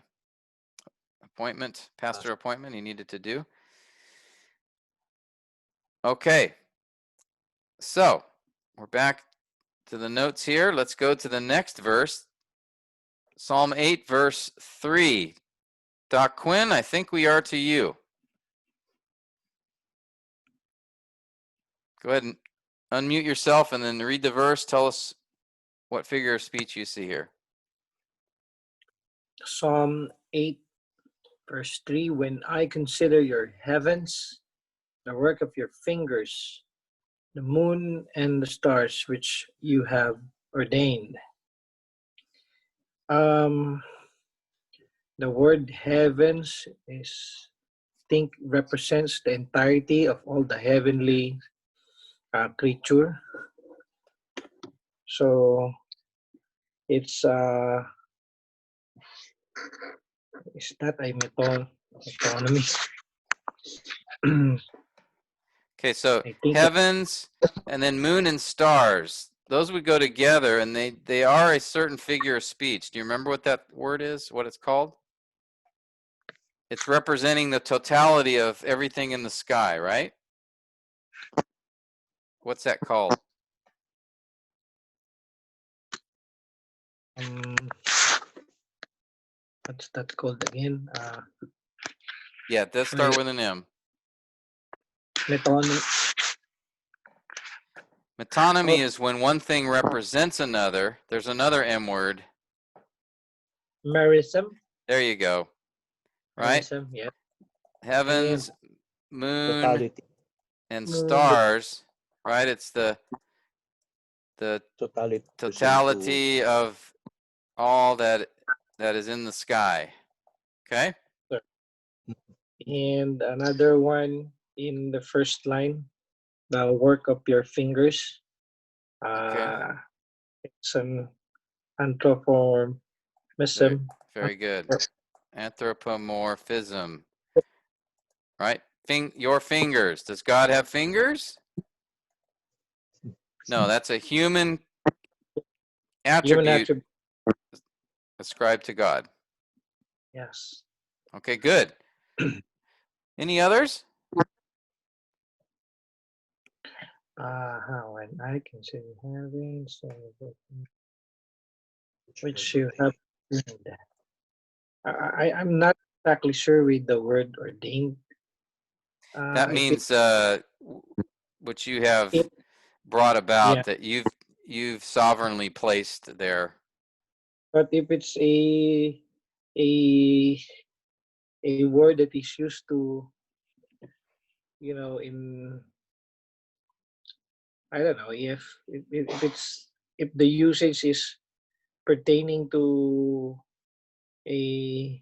appointment, pastor appointment he needed to do. Okay. So we're back to the notes here. Let's go to the next verse. Psalm 8, verse 3. Doc Quinn, I think we are to you. Go ahead and unmute yourself and then read the verse. Tell us what figure of speech you see here. Psalm 8, verse 3. When I consider your heavens, the work of your fingers, the moon and the stars which you have ordained. The word heavens represents the entirety of all the heavenly creature. So it's is that a metonymy? Okay, so I think heavens and then moon and stars. Those would go together, and they are a certain figure of speech. Do you remember what that word is, what it's called? It's representing the totality of everything in the sky, right? What's that called? What's that called again? Yeah, it does start with an M. Metonymy. Metonymy is when one thing represents another. There's another M word. Merism. There you go. Right? Merism, yeah. Heavens, moon, Totality. and Moon. stars. Right? It's the Totality. totality of all that is in the sky. Okay? And another one in the first line, the work of your fingers. Okay. It's an anthropomorphism. Very good. Anthropomorphism. Right? Your fingers. Does God have fingers? No, that's a human attribute ascribed to God. Yes. Okay, good. Any others? When I can say having which you have. I'm not exactly sure with the word ordained. That means what you have brought about, that you've sovereignly placed there. But if it's a word that is used to, in, I don't know, if the usage is pertaining to a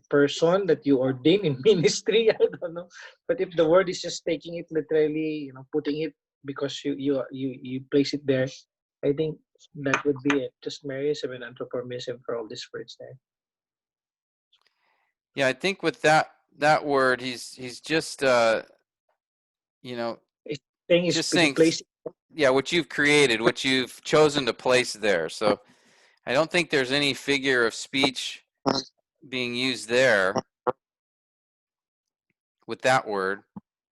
person that you ordain in ministry, I don't know. But if the word is just taking it literally, putting it because you place it there, I think that would be it. Just Maryism and anthropomorphism for all these words there. Yeah, I think with that word, he's just just saying, yeah, what you've created, what you've chosen to place there. So I don't think there's any figure of speech being used there with that word,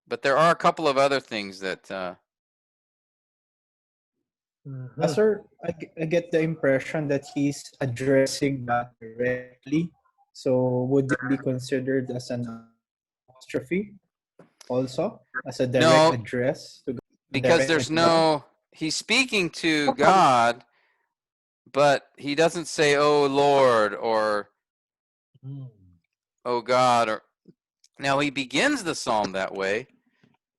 but there are a couple of other things that Sir, I get the impression that he's addressing God directly. So would it be considered as an apostrophe also, as a direct address to God? Because there's he's speaking to God, but he doesn't say, "Oh Lord," or "Oh God," or now he begins the psalm that way,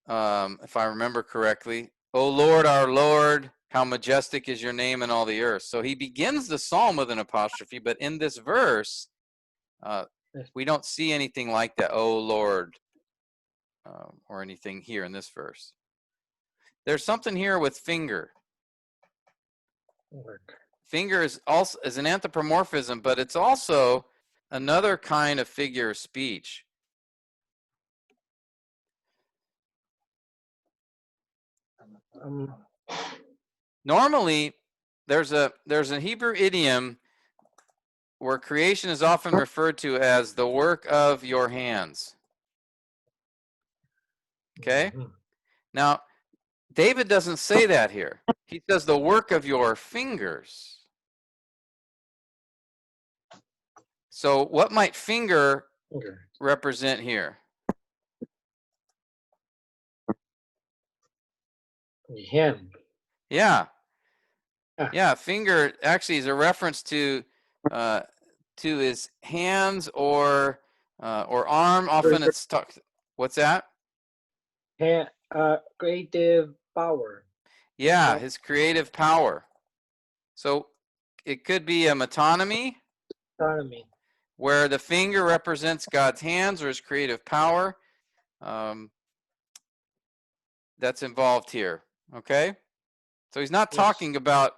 if I remember correctly. "Oh Lord, our Lord, how majestic is your name in all the earth." So he begins the psalm with an apostrophe, but in this verse, we don't see anything like that. "Oh Lord," or anything here in this verse. There's something here with finger. Finger is also an anthropomorphism, but it's also another kind of figure of speech. Normally, there's a Hebrew idiom where creation is often referred to as the work of your hands. Okay? Mhm. Now, David doesn't say that here. He says the work of your fingers. So what might finger Okay. represent here? Hand. Yeah. Ah. Yeah, finger actually is a reference to his hands or arm. Often it's talked. What's that? Creative power. Yeah, Yep. his creative power. So it could be a metonymy Economy. where the finger represents God's hands or his creative power. That's involved here. Okay? So he's not Yes. talking about,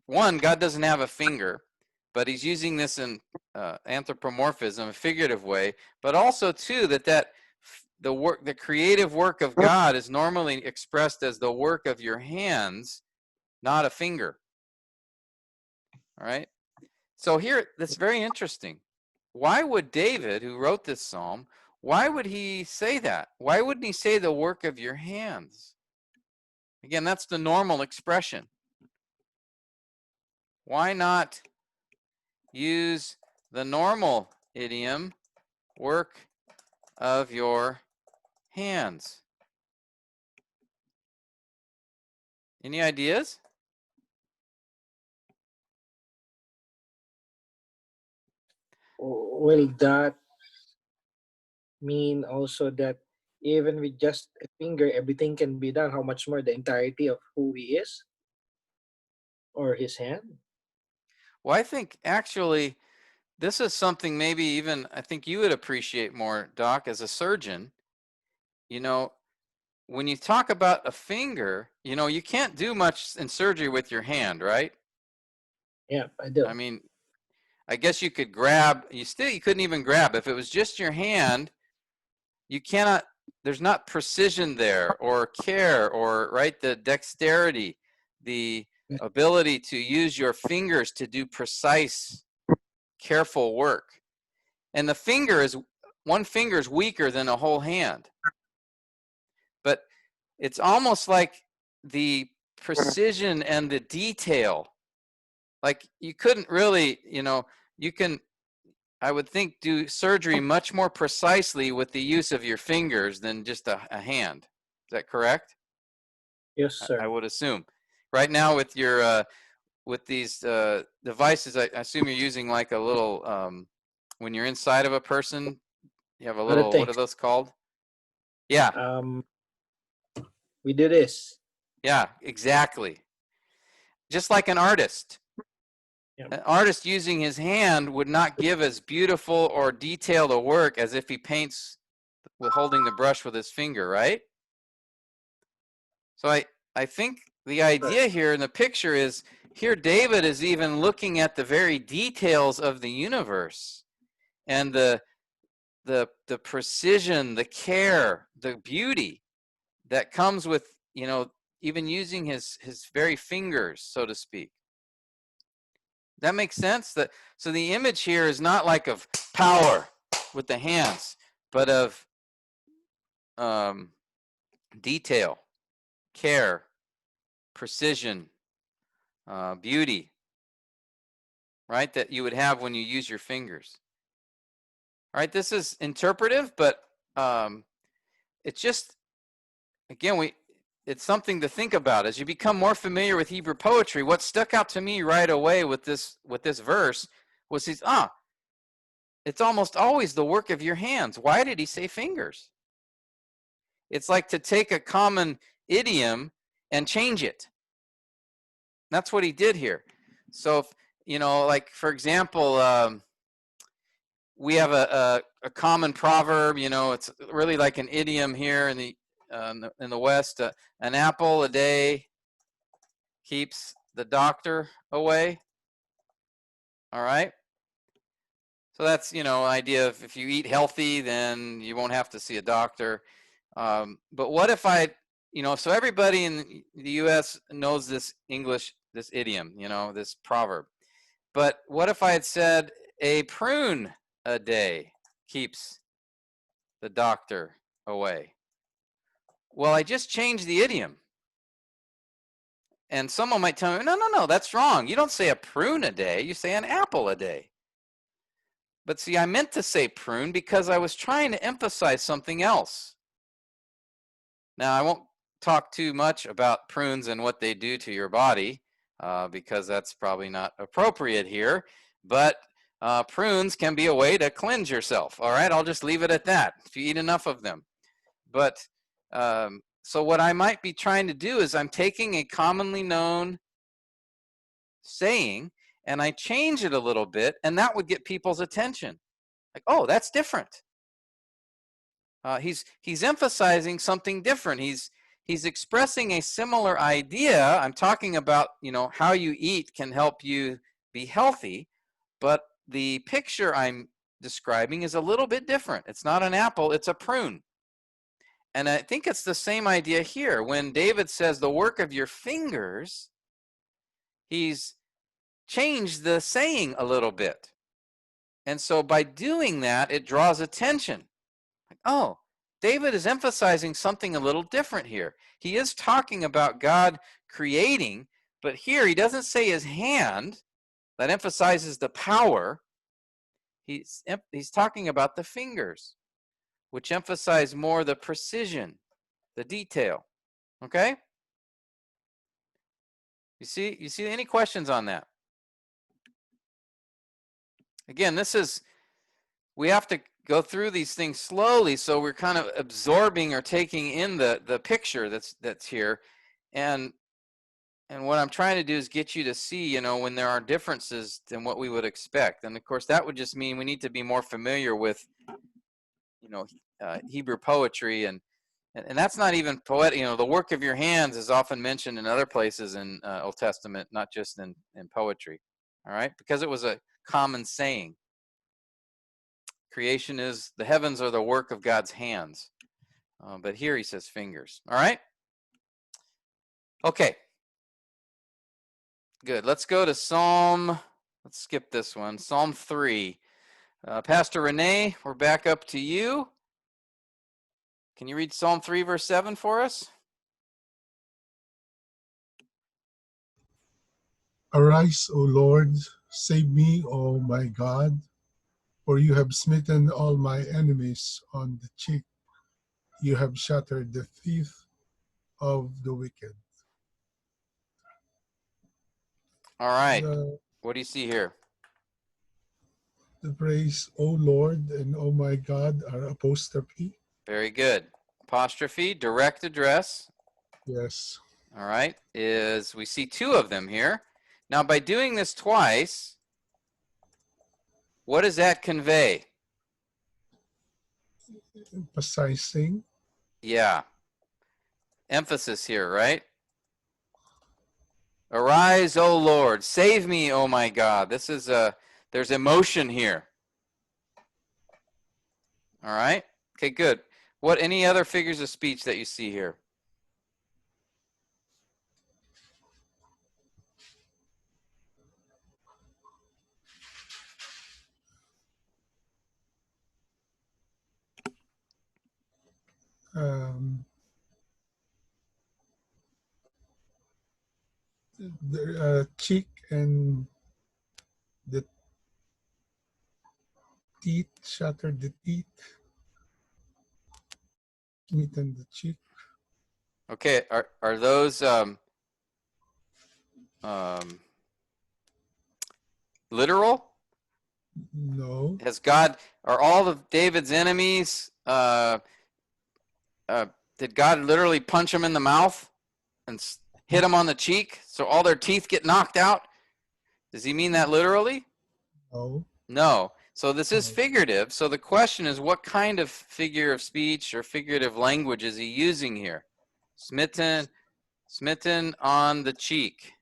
one, God doesn't have a finger, but he's using this in anthropomorphism, a figurative way, but also, too, the creative work of God is normally expressed as the work of your hands, not a finger. All right? So here, that's very interesting. Why would David, who wrote this psalm, why would he say that? Why wouldn't he say the work of your hands? Again, that's the normal expression. Why not use the normal idiom, work of your hands? Any ideas? Will that mean also that even with just a finger, everything can be done? How much more the entirety of who he is or his hand? Well, I think actually this is something maybe even I think you would appreciate more, Doc, as a surgeon. You know, when you talk about a finger, you can't do much in surgery with your hand, right? Yeah, I do. I mean, I guess you could grab, you couldn't even grab. If it was just your hand, you cannot, there's not precision there or care or, right, the dexterity, the ability to use your fingers to do precise, careful work. And one finger is weaker than a whole hand. But it's almost like the precision and the detail. Like you couldn't really, you can, I would think, do surgery much more precisely with the use of your fingers than just a hand. Is that correct? Yes, sir. I would assume. Right now with your with these devices, I assume you're using like a little, when you're inside of a person, you have a little, what are those called? Yeah. We do this. Yeah, exactly. Just like an artist. Yep. An artist using his hand would not give as beautiful or detailed a work as if he paints with holding the brush with his finger, right? So I think the idea here in the picture is here David is even looking at the very details of the universe and the precision, the care, the beauty that comes with, even using his very fingers, so to speak. That makes sense? So the image here is not like of power with the hands, but of detail, care, precision, beauty, right? That you would have when you use your fingers. All right, this is interpretive, but it's just, again, it's something to think about. As you become more familiar with Hebrew poetry, what stuck out to me right away with this verse was it's almost always the work of your hands. Why did he say fingers? It's like to take a common idiom and change it. That's what he did here. So, like, for example, we have a common proverb, it's really like an idiom here in the West. An apple a day keeps the doctor away. All right. So that's, an idea of if you eat healthy, then you won't have to see a doctor. But what if so everybody in the U.S. knows this English, this idiom, this proverb. But what if I had said, a prune a day keeps the doctor away. Well, I just changed the idiom. And someone might tell me, no, that's wrong. You don't say a prune a day, you say an apple a day. But see, I meant to say prune because I was trying to emphasize something else. Now, I won't talk too much about prunes and what they do to your body because that's probably not appropriate here. But prunes can be a way to cleanse yourself. All right, I'll just leave it at that if you eat enough of them. But so what I might be trying to do is I'm taking a commonly known saying and I change it a little bit, and that would get people's attention. Like, oh, that's different. He's emphasizing something different. He's expressing a similar idea. I'm talking about, how you eat can help you be healthy, but the picture I'm describing is a little bit different. It's not an apple, it's a prune. And I think it's the same idea here. When David says the work of your fingers, he's changed the saying a little bit. And so by doing that, it draws attention. Like, oh, David is emphasizing something a little different here. He is talking about God creating, but here he doesn't say his hand. That emphasizes the power. He's talking about the fingers, which emphasize more the precision, the detail. Okay? You see any questions on that? Again, we have to go through these things slowly, so we're kind of absorbing or taking in the picture that's here. And what I'm trying to do is get you to see, when there are differences than what we would expect. And of course, that would just mean we need to be more familiar with, Hebrew poetry, and that's not even poetic. The work of your hands is often mentioned in other places in Old Testament, not just in poetry. All right, because it was a common saying. Creation is, the heavens are the work of God's hands. But here he says fingers. All right? Okay. Good. Let's go to Psalm. Let's skip this one. Psalm 3. Pastor Renee, we're back up to you. Can you read Psalm 3, verse 7 for us? Arise, O Lord, save me, O my God, for you have smitten all my enemies on the cheek. You have shattered the teeth of the wicked. All right. What do you see here? The praise, O Lord, and O my God, are apostrophe. Very good. Apostrophe, direct address. Yes. All right. We see two of them here. Now, by doing this twice, what does that convey? Emphasizing. Yeah. Emphasis here, right? Arise, O Lord. Save me, O my God. There's emotion here. All right. Okay, good. Any other figures of speech that you see here? The cheek and the teeth, shattered the teeth, smitten the cheek. Okay, are those literal? No. Are all of David's enemies, did God literally punch them in the mouth and hit them on the cheek so all their teeth get knocked out? Does he mean that literally? No. No. So this is figurative. So the question is, what kind of figure of speech or figurative language is he using here? Smitten on the cheek.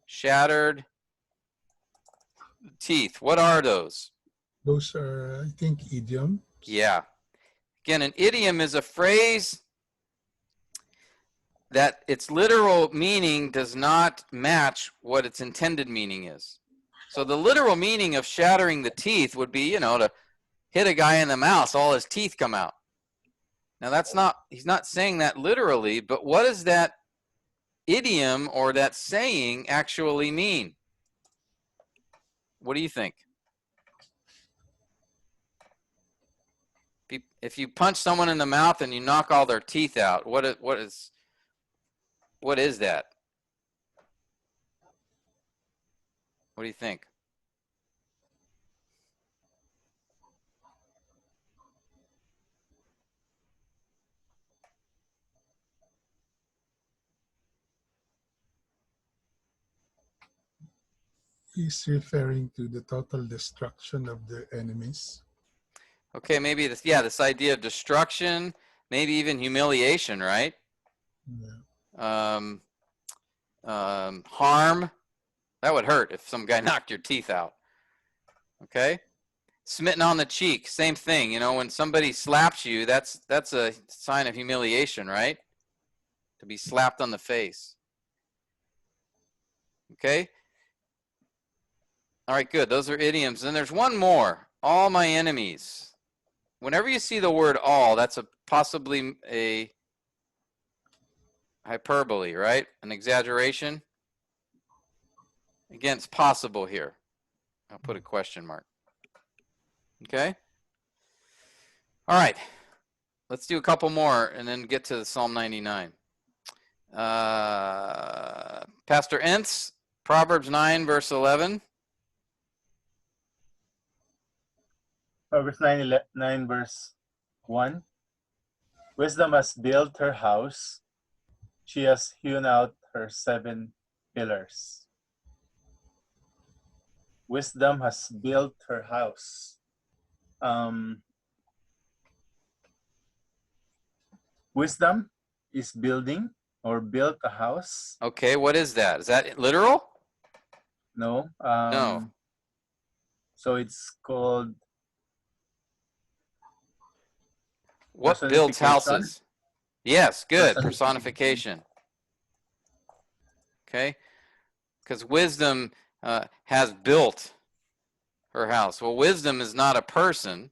Shattered teeth. What are those? Those are, I think, idiom. Yeah. Again, an idiom is a phrase that its literal meaning does not match what its intended meaning is. So the literal meaning of shattering the teeth would be, to hit a guy in the mouth, all his teeth come out. Now he's not saying that literally, but what does that idiom or that saying actually mean? What do you think? If you punch someone in the mouth and you knock all their teeth out, what is that? What do you think? He's referring to the total destruction of the enemies. Okay, maybe this idea of destruction, maybe even humiliation, right? Yeah. Harm. That would hurt if some guy knocked your teeth out. Okay? Smitten on the cheek, same thing. When somebody slaps you, that's a sign of humiliation, right? To be slapped on the face. Okay? All right, good. Those are idioms. And there's one more. All my enemies. Whenever you see the word all, that's possibly a hyperbole, right? An exaggeration. Again, it's possible here. I'll put a question mark. Okay? All right. Let's do a couple more and then get to Psalm 99. Pastor Entz, Proverbs 9, verse 11. Proverbs 9, verse 1. Wisdom has built her house. She has hewn out her 7 pillars. Wisdom has built her house. Wisdom is building or built a house. Okay, what is that? Is that literal? No. No. So it's called What builds personification. houses? Yes, good. Personification. Okay? Because wisdom has built her house. Well, wisdom is not a person.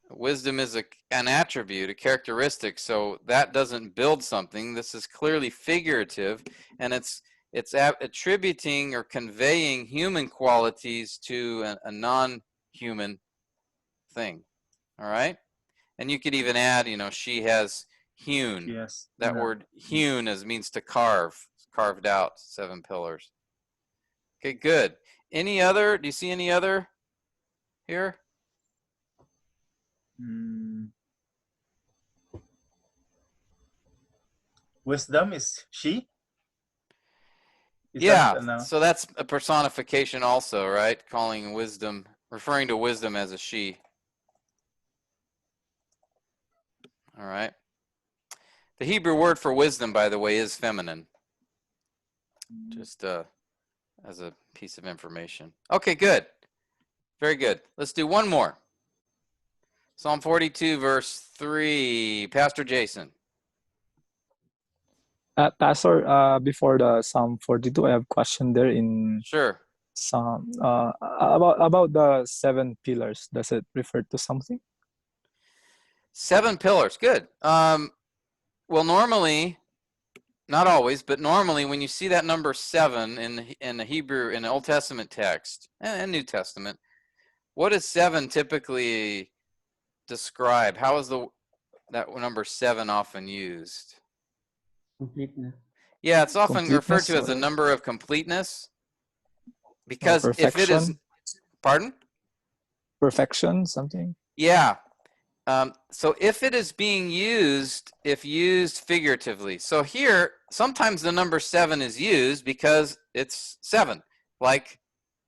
Wisdom is an attribute, a characteristic. So that doesn't build something. This is clearly figurative, and it's attributing or conveying human qualities to a non-human thing. All right? And you could even add, she has hewn. Yes. That word hewn means to carve, carved out 7 pillars. Okay, good. Any other? Do you see any other here? Wisdom is she? Yeah, so that's a personification also, right? Calling wisdom, referring to wisdom as a she. All right. The Hebrew word for wisdom, by the way, is feminine. Just as a piece of information. Okay, good. Very good. Let's do one more. Psalm 42, verse 3. Pastor Jason. Pastor, before the Psalm 42, I have a question there in Sure. Psalm about the 7 pillars. Does it refer to something? 7 pillars. Good. Well, normally, not always, but normally when you see that number 7 in the Hebrew, in the Old Testament text and New Testament, what does 7 typically describe? How is that number 7 often used? Completeness. Yeah, it's often referred to as Completeness a or- number of completeness. Because if it is, perfection? pardon? Perfection, something? Yeah. So if it is being used, if used figuratively. So here, sometimes the number 7 is used because it's 7, like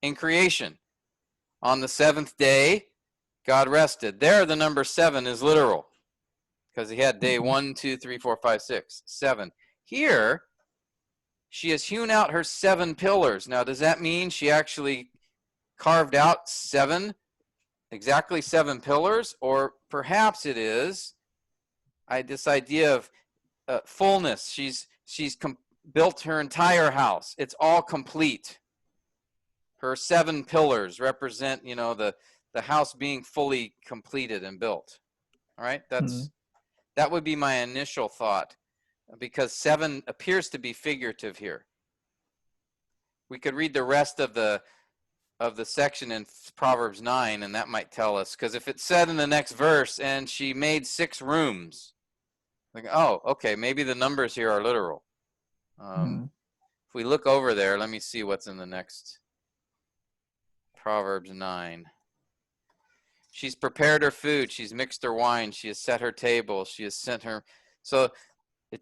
in creation. On the 7th day, God rested. There, the number 7 is literal because he had day 1, 2, 3, 4, 5, 6, 7. Here, she has hewn out her 7 pillars. Now, does that mean she actually carved out 7, exactly 7 pillars? Or perhaps it is this idea of fullness. She's built her entire house. It's all complete. Her 7 pillars represent, you know, the house being fully completed and built. All right, that would be my initial thought, because 7 appears to be figurative here. We could read the rest of the section in Proverbs 9, and that might tell us, because if it said in the next verse, and she made 6 rooms, like, oh, okay, maybe the numbers here are literal. If we look over there, let me see what's in the next Proverbs 9. She's prepared her food, she's mixed her wine, she has set her table, she has sent her. So it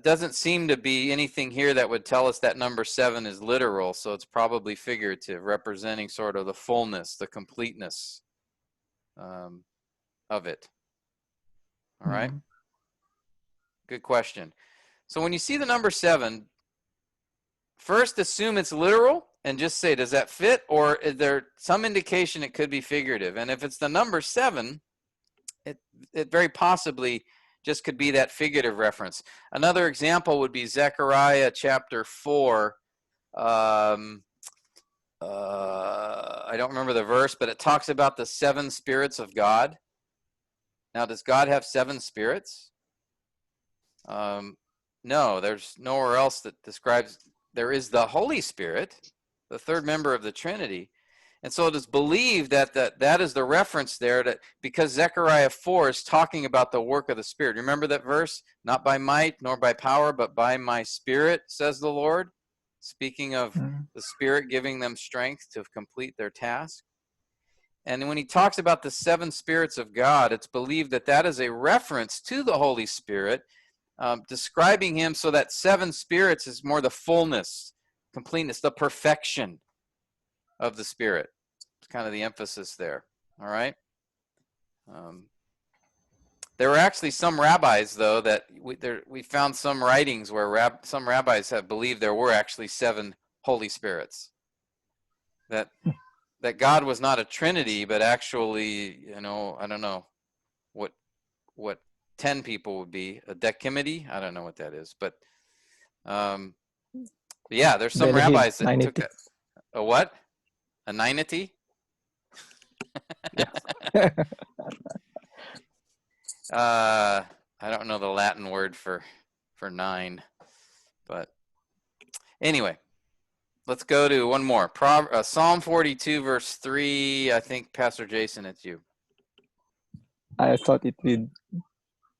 doesn't seem to be anything here that would tell us that number 7 is literal, so it's probably figurative, representing sort of the fullness, the completeness of it. All right? Good question. So when you see the number 7, first assume it's literal and just say, does that fit? Or is there some indication it could be figurative? And if it's the number 7, it very possibly just could be that figurative reference. Another example would be Zechariah chapter 4. I don't remember the verse, but it talks about the 7 spirits of God. Now, does God have 7 spirits? No, there's nowhere else that describes. There is the Holy Spirit, the third member of the Trinity. And so it is believed that that is the reference there, that because Zechariah 4 is talking about the work of the Spirit. Remember that verse? Not by might nor by power, but by my Spirit, says the Lord. Speaking of the Spirit giving them strength to complete their task. And when he talks about the 7 spirits of God, it's believed that that is a reference to the Holy Spirit, describing him, so that 7 spirits is more the fullness, completeness, the perfection of the Spirit. It's kind of the emphasis there. All right. There were actually some rabbis, though, that we found some writings where some rabbis have believed there were actually 7 Holy Spirits. That God was not a Trinity, but actually, you know, I don't know what 10 people would be, a decimity. I don't know what that is, but yeah, there's some rabbis that took that. A what? A ninety? I don't know the Latin word for 9, but anyway, let's go to one more. Psalm 42, verse 3. I think, Pastor Jason, it's you. I thought it would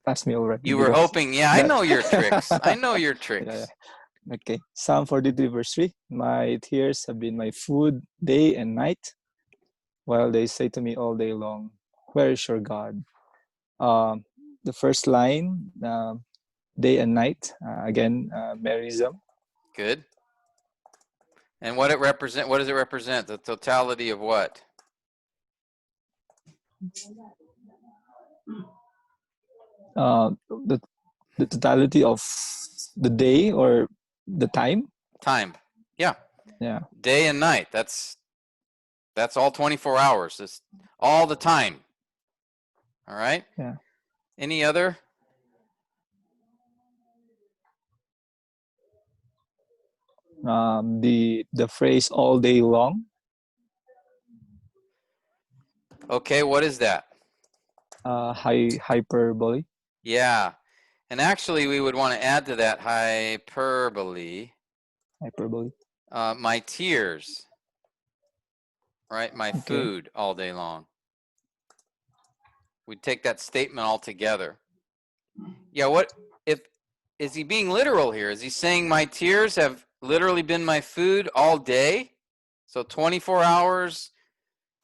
pass me already. You were hoping. Yeah, I know your tricks. I know your tricks. Yeah. Okay. Psalm 42, verse 3. My tears have been my food day and night, while they say to me all day long, where is your God? The first line, day and night, again, merism. Good. And what does it represent? The totality of what? The totality of the day or the time? Time. Yeah. Yeah. Day and night. That's all 24 hours. It's all the time. All right? Yeah. Any other? The phrase all day long. Okay, what is that? Hyperbole. Yeah. And actually, we would want to add to that hyperbole. Hyperbole. My tears. Right? My food all day long. We'd take that statement all together. Yeah, is he being literal here? Is he saying my tears have literally been my food all day? So 24 hours,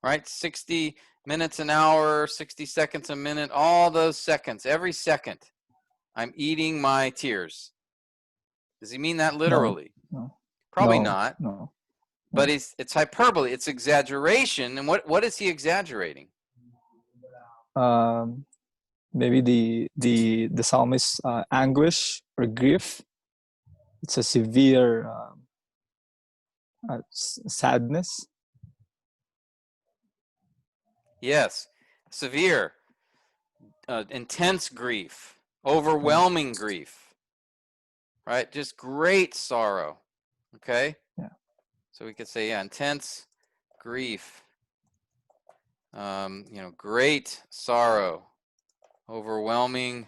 right? 60 minutes an hour, 60 seconds a minute, all those seconds, every second, I'm eating my tears. Does he mean that literally? No. Probably No, not. No. But it's hyperbole, it's exaggeration. And what is he exaggerating? Maybe the psalmist's anguish or grief. It's a severe sadness. Yes, severe, intense grief, overwhelming grief, right? Just great sorrow, okay? Yeah. So we could say, yeah, intense, grief, great sorrow, overwhelming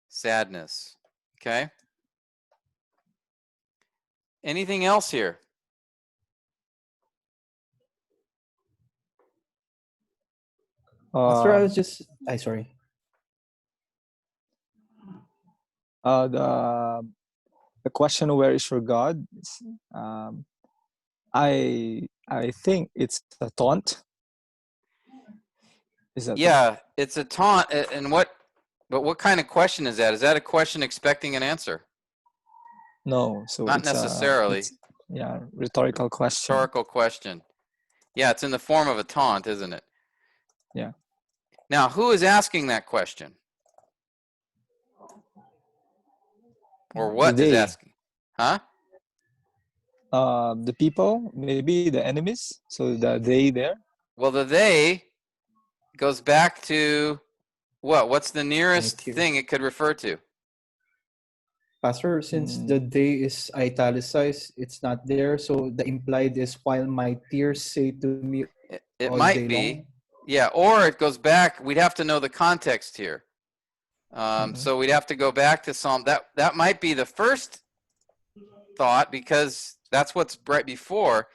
sadness. Okay. Anything else here? Pastor, I was just, sorry. The question, where is your God? I think it's a taunt. Is that Yeah, it's a taunt. And what kind of question is that? Is that a question expecting an answer? no? So Not it's necessarily. yeah, rhetorical question. Rhetorical question. Yeah, it's in the form of a taunt, isn't it? Yeah. Now, who is asking that question? Or what is asking? Huh? The people, maybe the enemies. So the they there. Well, the they goes back to what? What's the nearest thing it could refer to? Pastor, since the day is italicized, it's not there. So the implied is, while my tears say to me It all might day be. long. Yeah, or it goes back. We'd have to know the context here. So we'd have to go back to Psalm. That might be the first thought, because that's what's right before.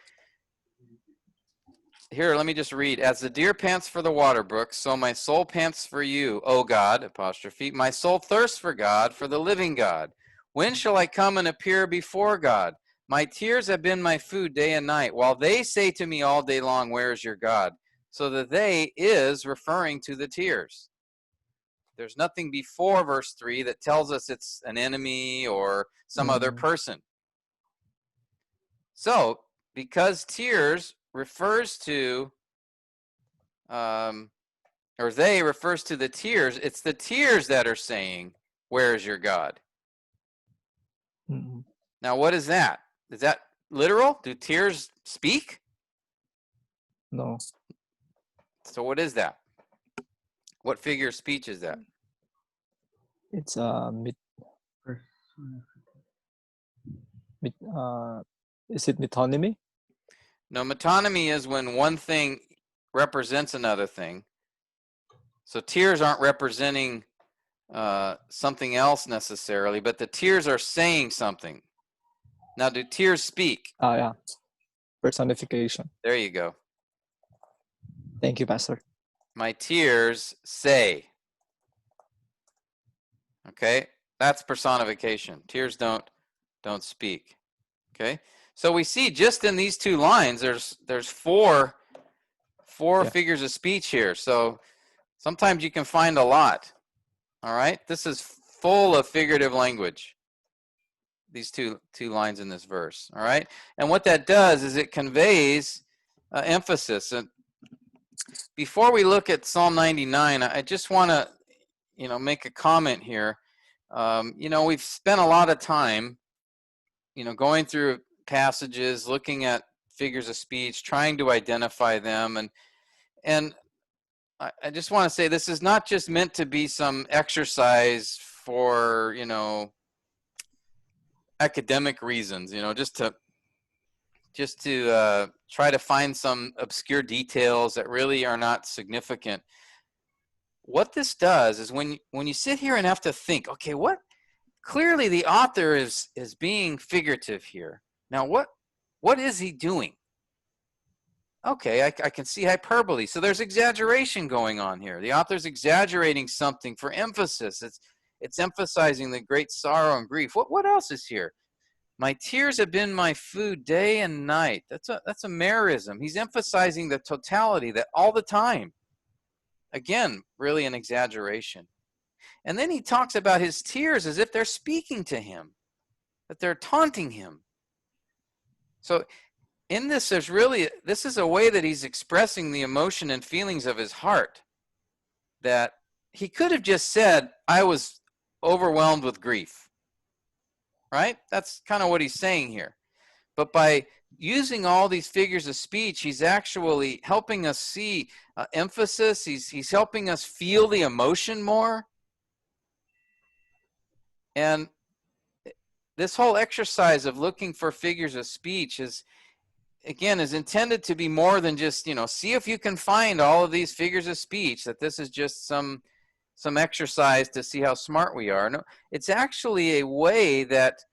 Here, let me just read. As the deer pants for the water brook, so my soul pants for you, O God, apostrophe. My soul thirsts for God, for the living God. When shall I come and appear before God? My tears have been my food day and night, while they say to me all day long, where is your God? So the they is referring to the tears. There's nothing before verse 3 that tells us it's an enemy or some other person. So, because tears refers to, or they refers to the tears, it's the tears that are saying, where is your God? Now, what is that? Is that literal? Do tears speak? No. So what is that? What figure of speech is that? It's is it metonymy? No, metonymy is when one thing represents another thing. So tears aren't representing something else necessarily, but the tears are saying something. Now, do tears speak? Yeah. Personification. There you go. Thank you, Pastor. My tears say. Okay, that's personification. Tears don't speak. Okay, so we see just in these two lines, there's four figures of speech here. So sometimes you can find a lot. All right, this is full of figurative language. These two lines in this verse. All right, and what that does is it conveys emphasis. And before we look at Psalm 99, I just want to make a comment here. We've spent a lot of time going through passages, looking at figures of speech, trying to identify them, and I just want to say this is not just meant to be some exercise for academic reasons, just to try to find some obscure details that really are not significant. What this does is when you sit here and have to think, okay, what clearly the author is being figurative here. Now, what is he doing? Okay, I can see hyperbole. So there's exaggeration going on here. The author's exaggerating something for emphasis. It's emphasizing the great sorrow and grief. What else is here? My tears have been my food day and night. That's a merism. He's emphasizing the totality, that all the time. Again, really an exaggeration. And then he talks about his tears as if they're speaking to him, that they're taunting him. So in this, this is a way that he's expressing the emotion and feelings of his heart, that he could have just said, I was overwhelmed with grief, right? That's kind of what he's saying here. But by using all these figures of speech, he's actually helping us see emphasis. He's helping us feel the emotion more. And this whole exercise of looking for figures of speech again, is intended to be more than just, see if you can find all of these figures of speech, that this is just some exercise to see how smart we are. No, it's actually a way that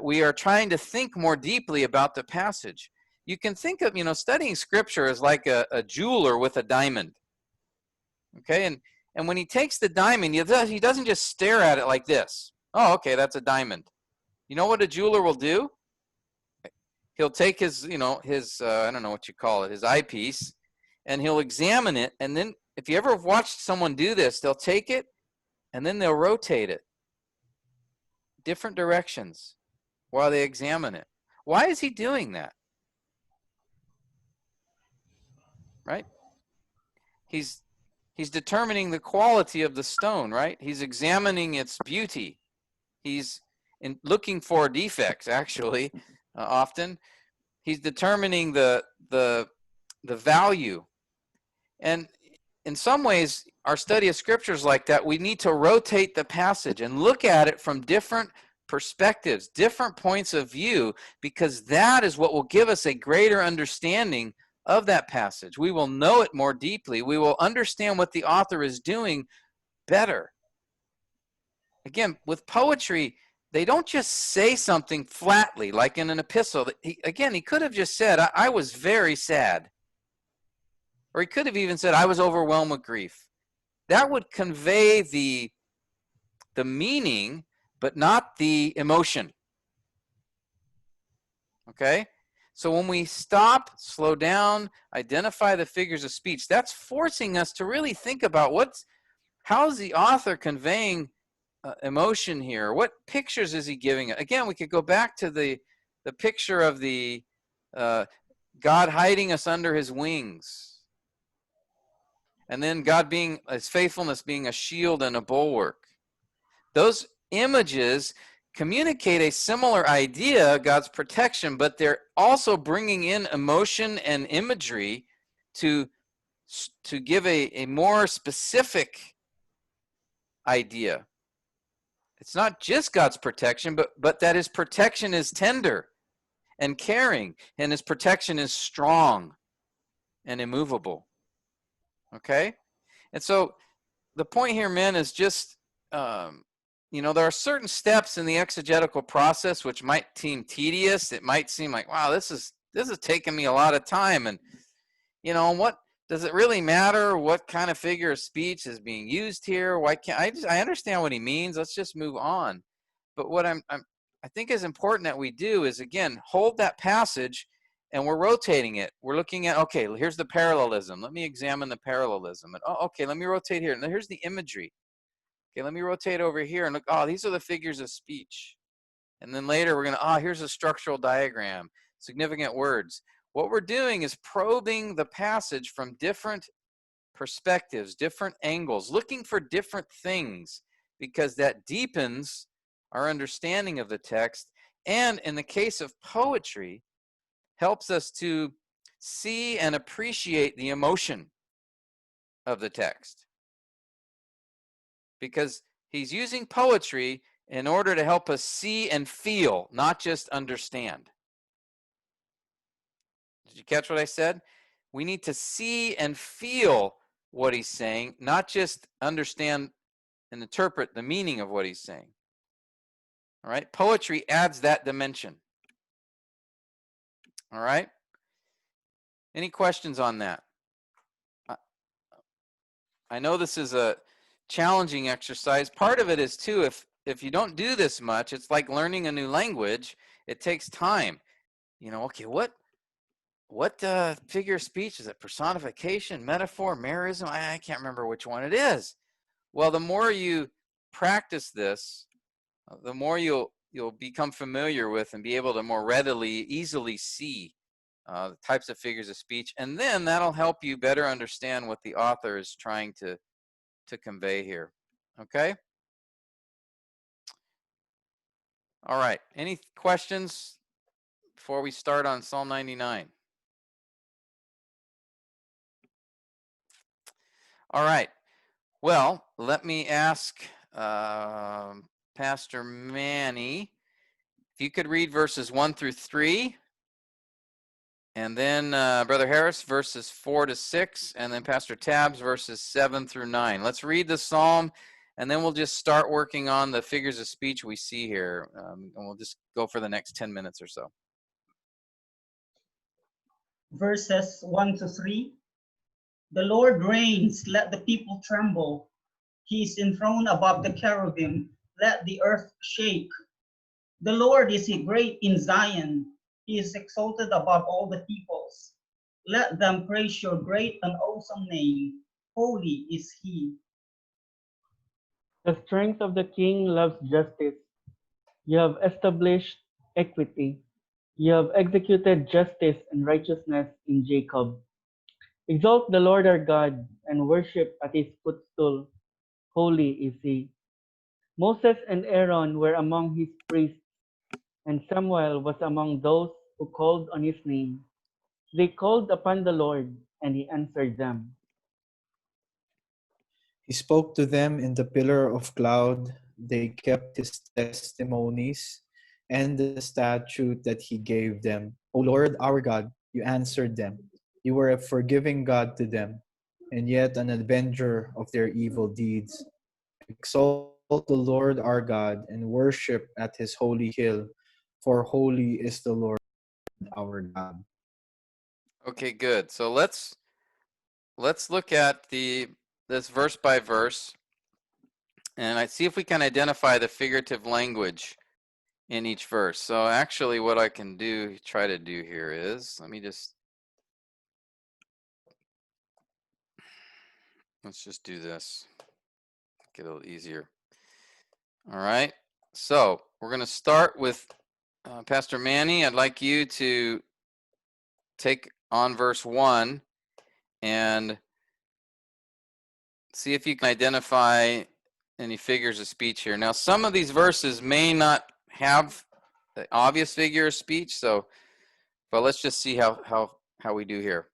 we are trying to think more deeply about the passage. You can think of, studying scripture as like a jeweler with a diamond. Okay, and when he takes the diamond, he doesn't just stare at it like this. Oh, okay, that's a diamond. You know what a jeweler will do? He'll take his, his I don't know what you call it, his eyepiece, and he'll examine it. And then, if you ever have watched someone do this, they'll take it and then they'll rotate it different directions while they examine it. Why is he doing that? Right? He's determining the quality of the stone, right? He's examining its beauty. He's looking for defects, actually, often. He's determining the value. And in some ways, our study of scripture is like that. We need to rotate the passage and look at it from different perspectives, different points of view, because that is what will give us a greater understanding of that passage. We will know it more deeply. We will understand what the author is doing better. Again, with poetry, they don't just say something flatly, like in an epistle. He could have just said, I was very sad. Or he could have even said, I was overwhelmed with grief. That would convey the meaning, but not the emotion. Okay? So when we stop, slow down, identify the figures of speech, that's forcing us to really think about how's the author conveying emotion here? What pictures is he giving? Again, we could go back to the picture of the God hiding us under his wings. And then God being, his faithfulness being a shield and a bulwark. Those images communicate a similar idea, God's protection, but they're also bringing in emotion and imagery to give a more specific idea. It's not just God's protection, but that his protection is tender and caring, and his protection is strong and immovable. Okay? And so the point here, men, is just, there are certain steps in the exegetical process which might seem tedious. It might seem like, wow, this is taking me a lot of time. And, what does it really matter what kind of figure of speech is being used here? Why can't I understand what he means. Let's just move on. But what I think is important that we do is, again, hold that passage and we're rotating it. We're looking at, okay, here's the parallelism. Let me examine the parallelism. And, okay, let me rotate here. And here's the imagery. Okay, let me rotate over here and look, these are the figures of speech. And then later we're going to, here's a structural diagram, significant words. What we're doing is probing the passage from different perspectives, different angles, looking for different things, because that deepens our understanding of the text. And in the case of poetry, helps us to see and appreciate the emotion of the text. Because he's using poetry in order to help us see and feel, not just understand. Did you catch what I said? We need to see and feel what he's saying, not just understand and interpret the meaning of what he's saying. All right? Poetry adds that dimension. All right? Any questions on that? I know this is a challenging exercise. Part of it is, too, if you don't do this much, it's like learning a new language. It takes time. Okay, what figure of speech is it? Personification, metaphor, merism? I can't remember which one it is. Well, the more you practice this, the more you'll become familiar with and be able to more easily see the types of figures of speech, and then that'll help you better understand what the author is trying to convey here. Okay? All right. Any questions before we start on Psalm 99? All right. Well, let me ask Pastor Manny if you could read verses 1 through 3. And then Brother Harris, verses 4 to 6, and then Pastor Tabbs, verses 7 through 9. Let's read the psalm, and then we'll just start working on the figures of speech we see here, and we'll just go for the next 10 minutes or so. Verses 1 to 3. The Lord reigns, let the people tremble. He is enthroned above the cherubim, let the earth shake. The Lord is great in Zion. He is exalted above all the peoples. Let them praise your great and awesome name. Holy is he. The strength of the king loves justice. You have established equity. You have executed justice and righteousness in Jacob. Exalt the Lord our God and worship at his footstool. Holy is he. Moses and Aaron were among his priests, and Samuel was among those who called on his name. They called upon the Lord, and he answered them. He spoke to them in the pillar of cloud. They kept his testimonies and the statute that he gave them. O Lord, our God, you answered them. You were a forgiving God to them, and yet an avenger of their evil deeds. Exalt the Lord our God and worship at his holy hill, for holy is the Lord our God. Okay, good. So let's look at this verse by verse, and I see if we can identify the figurative language in each verse. So actually what I can try to do here is, let's just do this. Get a little easier. All right. So we're going to start with Pastor Manny. I'd like you to take on verse 1 and see if you can identify any figures of speech here. Now, some of these verses may not have the obvious figure of speech, but let's just see how we do here.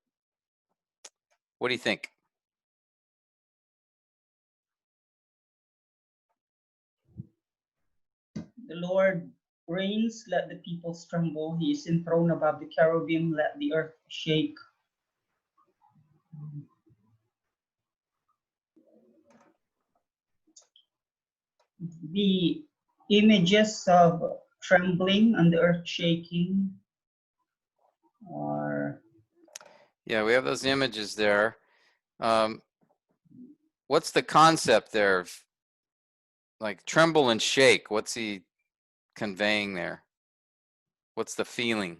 What do you think? The Lord reigns, let the peoples tremble. He is enthroned above the cherubim, let the earth shake. The images of trembling and the earth shaking are... Yeah, we have those images there. What's the concept there of like tremble and shake? What's he conveying there? What's the feeling?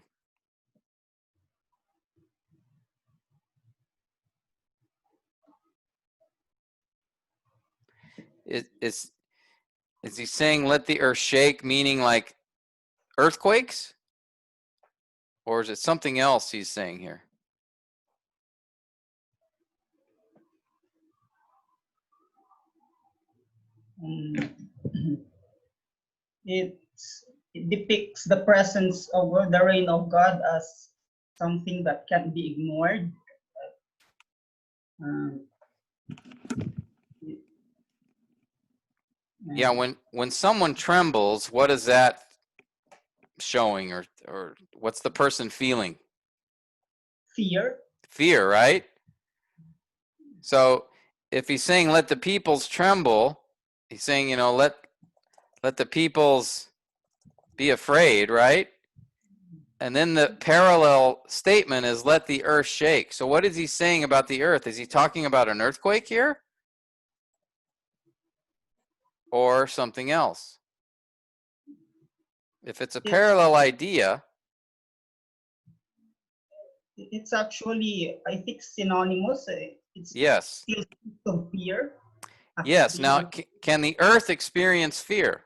Is he saying let the earth shake, meaning like earthquakes? Or is it something else he's saying here? It depicts the presence of the reign of God as something that can't be ignored. Yeah, when someone trembles, what is that showing, or what's the person feeling? Fear. Fear, right? So if he's saying let the peoples tremble, he's saying, you know, let the peoples be afraid, right? And then the parallel statement is let the earth shake. So what is he saying about the earth? Is he talking about an earthquake here? Or something else? If it's a parallel idea, it's actually, I think, synonymous. It's yes. still of fear. Yes. Now, can the earth experience fear?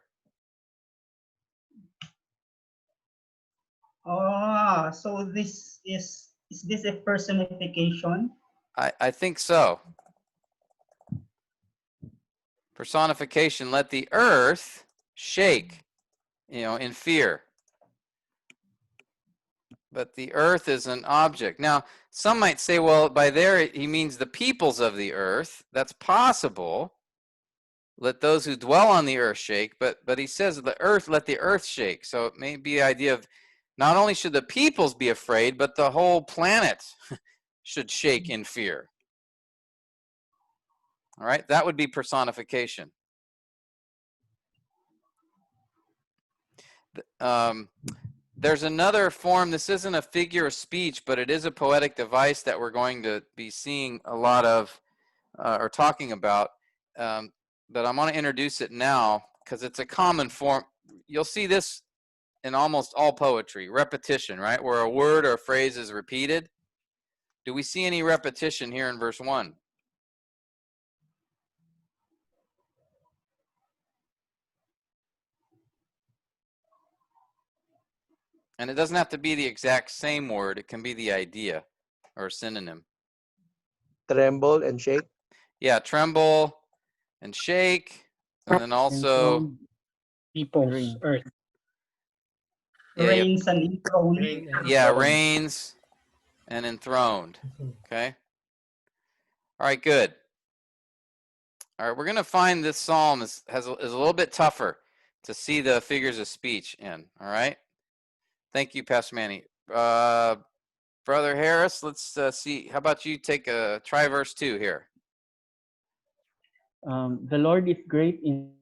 So this is this a personification? I think so. Personification, let the earth shake, you know, in fear. But the earth is an object. Now, some might say, well, by there he means the peoples of the earth. That's possible. Let those who dwell on the earth shake, but he says the earth, let the earth shake. So it may be the idea of Not only should the peoples be afraid, but the whole planet should shake in fear. All right, that would be personification. There's another form. This isn't a figure of speech, but it is a poetic device that we're going to be seeing a lot of or talking about. But I'm going to introduce it now because it's a common form. You'll see this in almost all poetry, repetition, right? Where a word or a phrase is repeated. Do we see any repetition here in verse 1? And it doesn't have to be the exact same word. It can be the idea or a synonym. Tremble and shake. Yeah, tremble and shake. And then also, Enthroned People's reign. earth. yeah, Reigns and enthroned. Reign and yeah, throne. reigns and enthroned. Okay. All right, good. All right, we're going to find this psalm is a little bit tougher to see the figures of speech in. All right. Thank you, Pastor Manny. Brother Harris, let's see. How about you try verse 2 here? The Lord is great in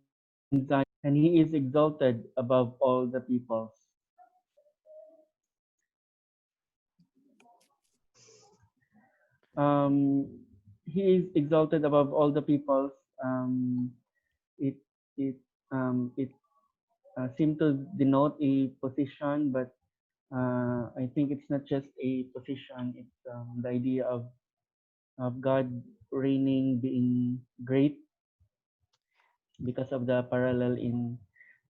Zion, and he is exalted above all the peoples. He is exalted above all the peoples. It it it seemed to denote a position, but I think it's not just a position. It's the idea of God reigning, being great, because of the parallel in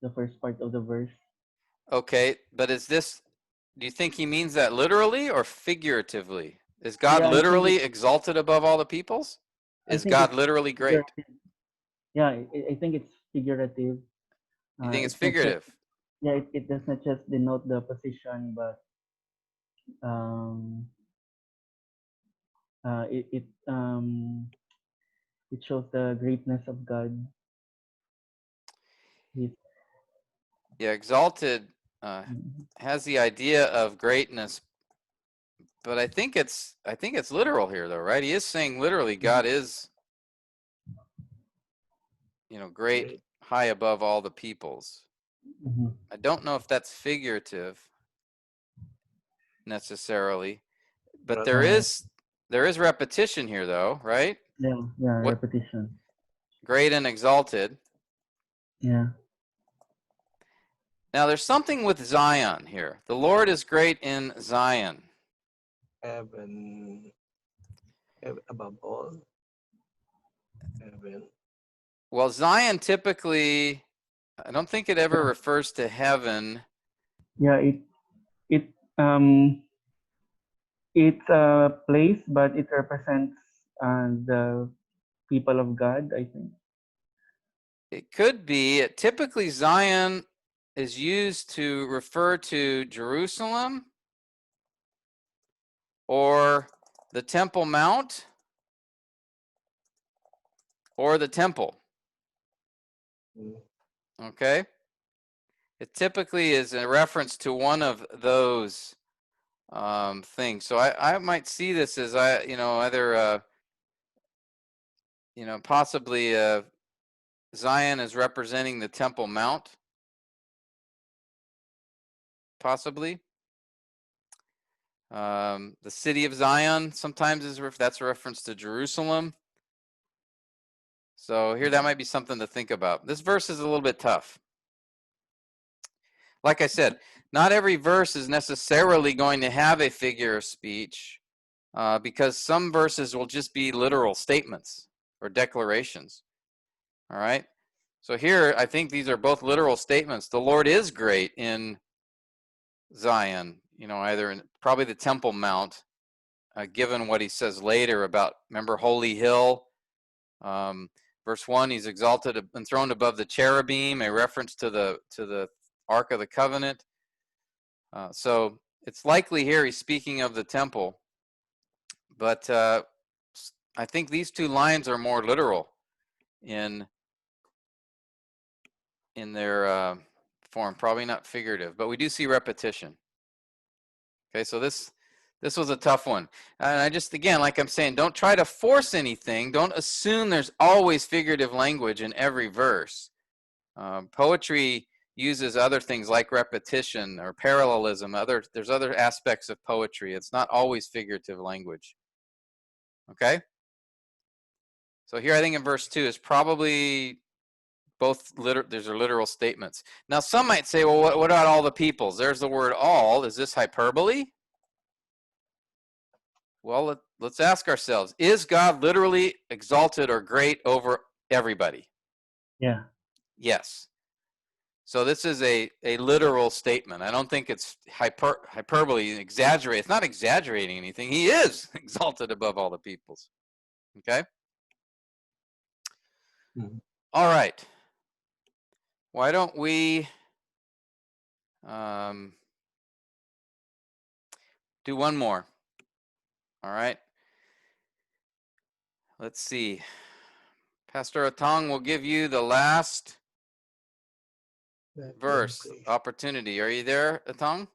the first part of the verse. Okay, but do you think he means that literally or figuratively? Is God Yeah, literally exalted above all the peoples? I Is think God it's literally great? figurative. Yeah, I think it's figurative. You think it's It's not just, figurative? yeah, it does not just denote the position, but um, uh, it it um, it shows the greatness of God. He's, Yeah, exalted has the idea of greatness, but I think it's literal here, though, right? He is saying literally, God is, great, high above all the peoples. Mhm. I don't know if that's figurative necessarily, but there is repetition here, though, right? yeah, What repetition. great and exalted. Yeah. Now, there's something with Zion here. The Lord is great in Zion. Heaven above all. Heaven. Well, Zion typically, I don't think it ever refers to heaven. Yeah, it it's a place, but it represents the people of God, I think. It could be. Typically, Zion is used to refer to Jerusalem or the Temple Mount or the temple. Okay? It typically is a reference to one of those things. So I might see this as either possibly Zion is representing the Temple Mount, possibly. The city of Zion sometimes that's a reference to Jerusalem. So here, that might be something to think about. This verse is a little bit tough. Like I said, not every verse is necessarily going to have a figure of speech because some verses will just be literal statements or declarations. All right. So here, I think these are both literal statements. The Lord is great in Zion, either in probably the Temple Mount, given what he says later about, remember, Holy Hill. Verse 1, he's exalted, enthroned above the cherubim, a reference to the Ark of the Covenant. So it's likely here he's speaking of the temple, but I think these two lines are more literal in their form, probably not figurative, but we do see repetition. Okay, so this was a tough one. And I just, again, like I'm saying, don't try to force anything. Don't assume there's always figurative language in every verse. Poetry uses other things like repetition or parallelism. There's other aspects of poetry. It's not always figurative language. Okay? So here I think in verse 2 is probably both these are literal statements. Now some might say, well, what about all the peoples? There's the word all. Is this hyperbole? Well, let's ask ourselves, is God literally exalted or great over everybody? Yeah. Yes. So this is a literal statement. I don't think it's hyperbole, exaggerate. It's not exaggerating anything. He is exalted above all the peoples. Okay? Mhm. All right. Why don't we do one more? All right. Let's see. Pastor Atong will give you the last Let them verse praise. opportunity. Are you there, Atong?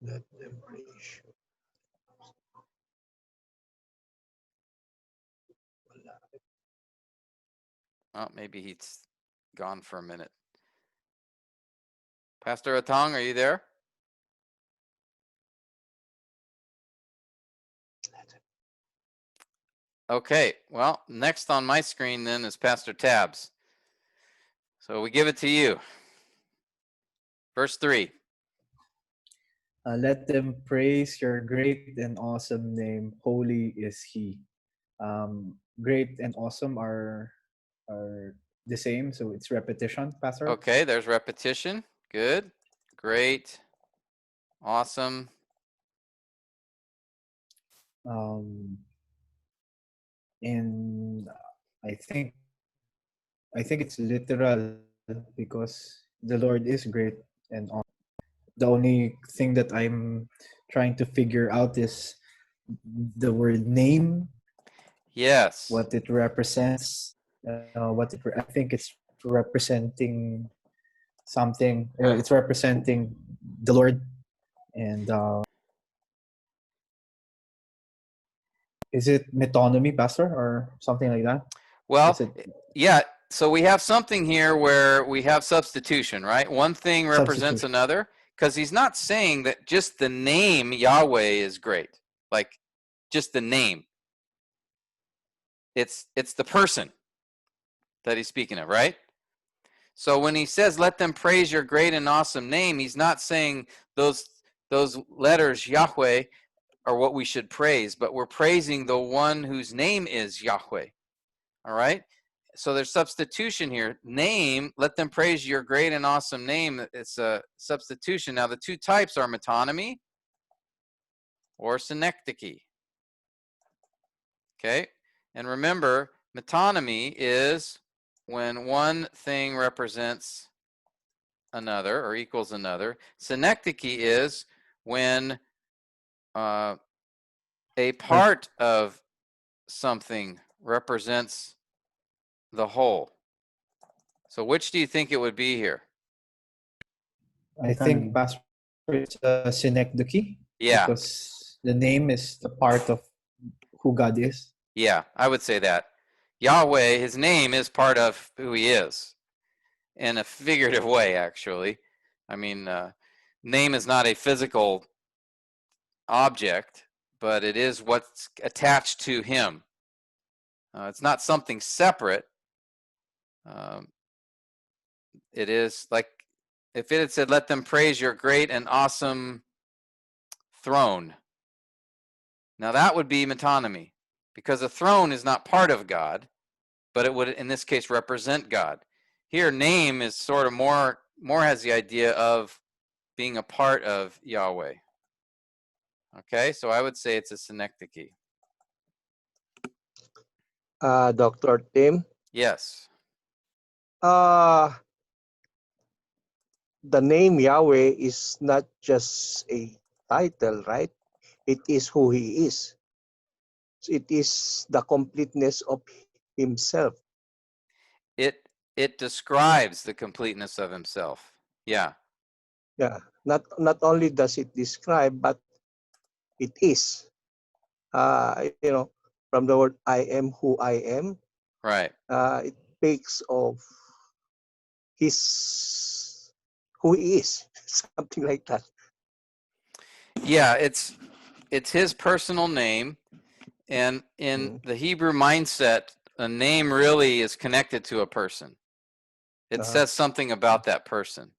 Let them praise. Oh, maybe he's gone for a minute. Pastor Atong, are you there? Okay, well, next on my screen then is Pastor Tabs. So we give it to you. Verse 3. Let them praise your great and awesome name. Holy is He. Great and awesome are the same, so it's repetition, Pastor. Okay, there's repetition. Good. Great. Awesome. And I think it's literal because the Lord is great and awesome. The only thing that I'm trying to figure out is the word name, Yes. what it represents. I think it's representing something. It's representing the Lord, and is it metonymy, Pastor, or something like that? Well, Is it yeah, so we have something here where we have substitution, right? One thing represents substitution? another, because he's not saying that just the name Yahweh is great, like just the name. It's the person that he's speaking of, right? So when he says, let them praise your great and awesome name, he's not saying those letters Yahweh are what we should praise, but we're praising the one whose name is Yahweh. All right? So there's substitution here. Name, let them praise your great and awesome name. It's a substitution. Now the two types are metonymy or synecdoche. Okay? And remember, metonymy is when one thing represents another or equals another. Synecdoche is when a part of something represents the whole. So which do you think it would be here? I think, Pastor, it's a synecdoche. Yeah. Because the name is the part of who God is. Yeah, I would say that. Yahweh, his name is part of who he is in a figurative way, actually. I mean, name is not a physical object, but it is what's attached to him. It's not something separate. It is like if it had said, let them praise your great and awesome throne. Now that would be metonymy, because a throne is not part of God, but it would, in this case, represent God. Here, name is sort of more has the idea of being a part of Yahweh. Okay, so I would say it's a synecdoche. Dr. Tim, Yes. the name Yahweh is not just a title, right? It is who he is. It is the completeness of himself. It describes the completeness of himself. Yeah. Yeah. not only does it describe, but it is. You know, from the word I am who I am, Right. it speaks of his who he is, something like that. Yeah, it's his personal name, and in the Hebrew mindset, a name really is connected to a person. It says something about that person.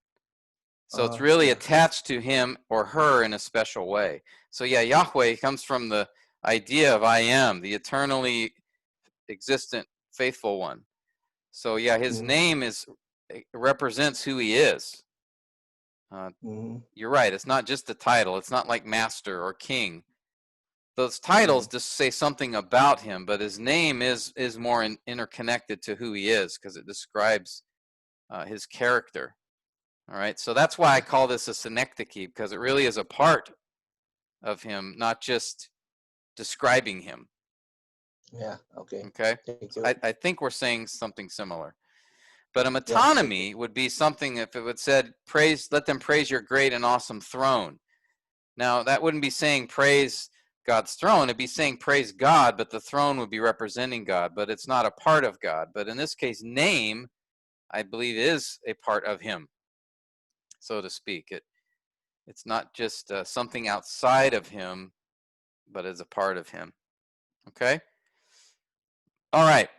So it's really Yeah. attached to him or her in a special way. So yeah, Yahweh comes from the idea of I am, the eternally existent, faithful one. So yeah, his name represents who he is. You're right. It's not just the title. It's not like master or king. Those titles just say something about him, but his name is more interconnected to who he is because it describes his character. All right, so that's why I call this a synecdoche, because it really is a part of him, not just describing him. Yeah. Okay. Okay. Thank So you. I think we're saying something similar. But a metonymy would be something if it would said, praise, let them praise your great and awesome throne. Now, that wouldn't be saying praise God's throne. It'd be saying praise God, but the throne would be representing God, but it's not a part of God. But in this case, name, I believe, is a part of him, so to speak. It's not just something outside of him, but is a part of him. Okay? All right.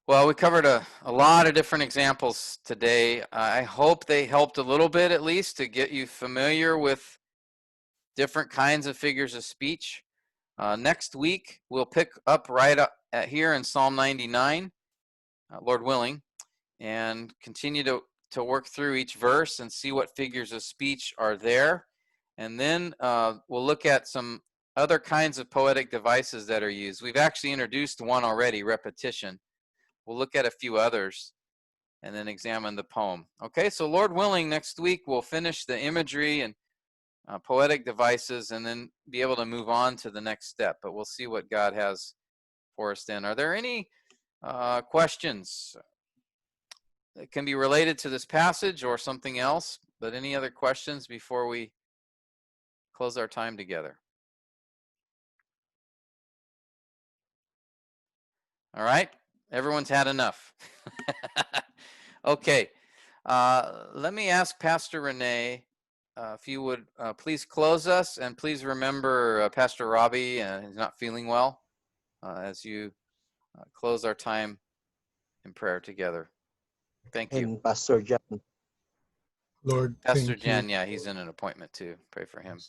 Well, we covered a lot of different examples today. I hope they helped a little bit, at least, to get you familiar with different kinds of figures of speech. Next week, we'll pick up right up at here in Psalm 99, Lord willing, and continue to work through each verse and see what figures of speech are there. And then we'll look at some other kinds of poetic devices that are used. We've actually introduced one already, repetition. We'll look at a few others and then examine the poem. Okay, so Lord willing, next week we'll finish the imagery and poetic devices and then be able to move on to the next step. But we'll see what God has for us then. Are there any questions that can be related to this passage or something else? But any other questions before we close our time together? All right, everyone's had enough. Okay, let me ask Pastor Renee if you would please close us, and please remember Pastor Robbie, he's not feeling well, as you close our time in prayer together. Thank you. And Pastor John. Lord, Pastor thank you. Jan, yeah, he's in an appointment too. Pray for him.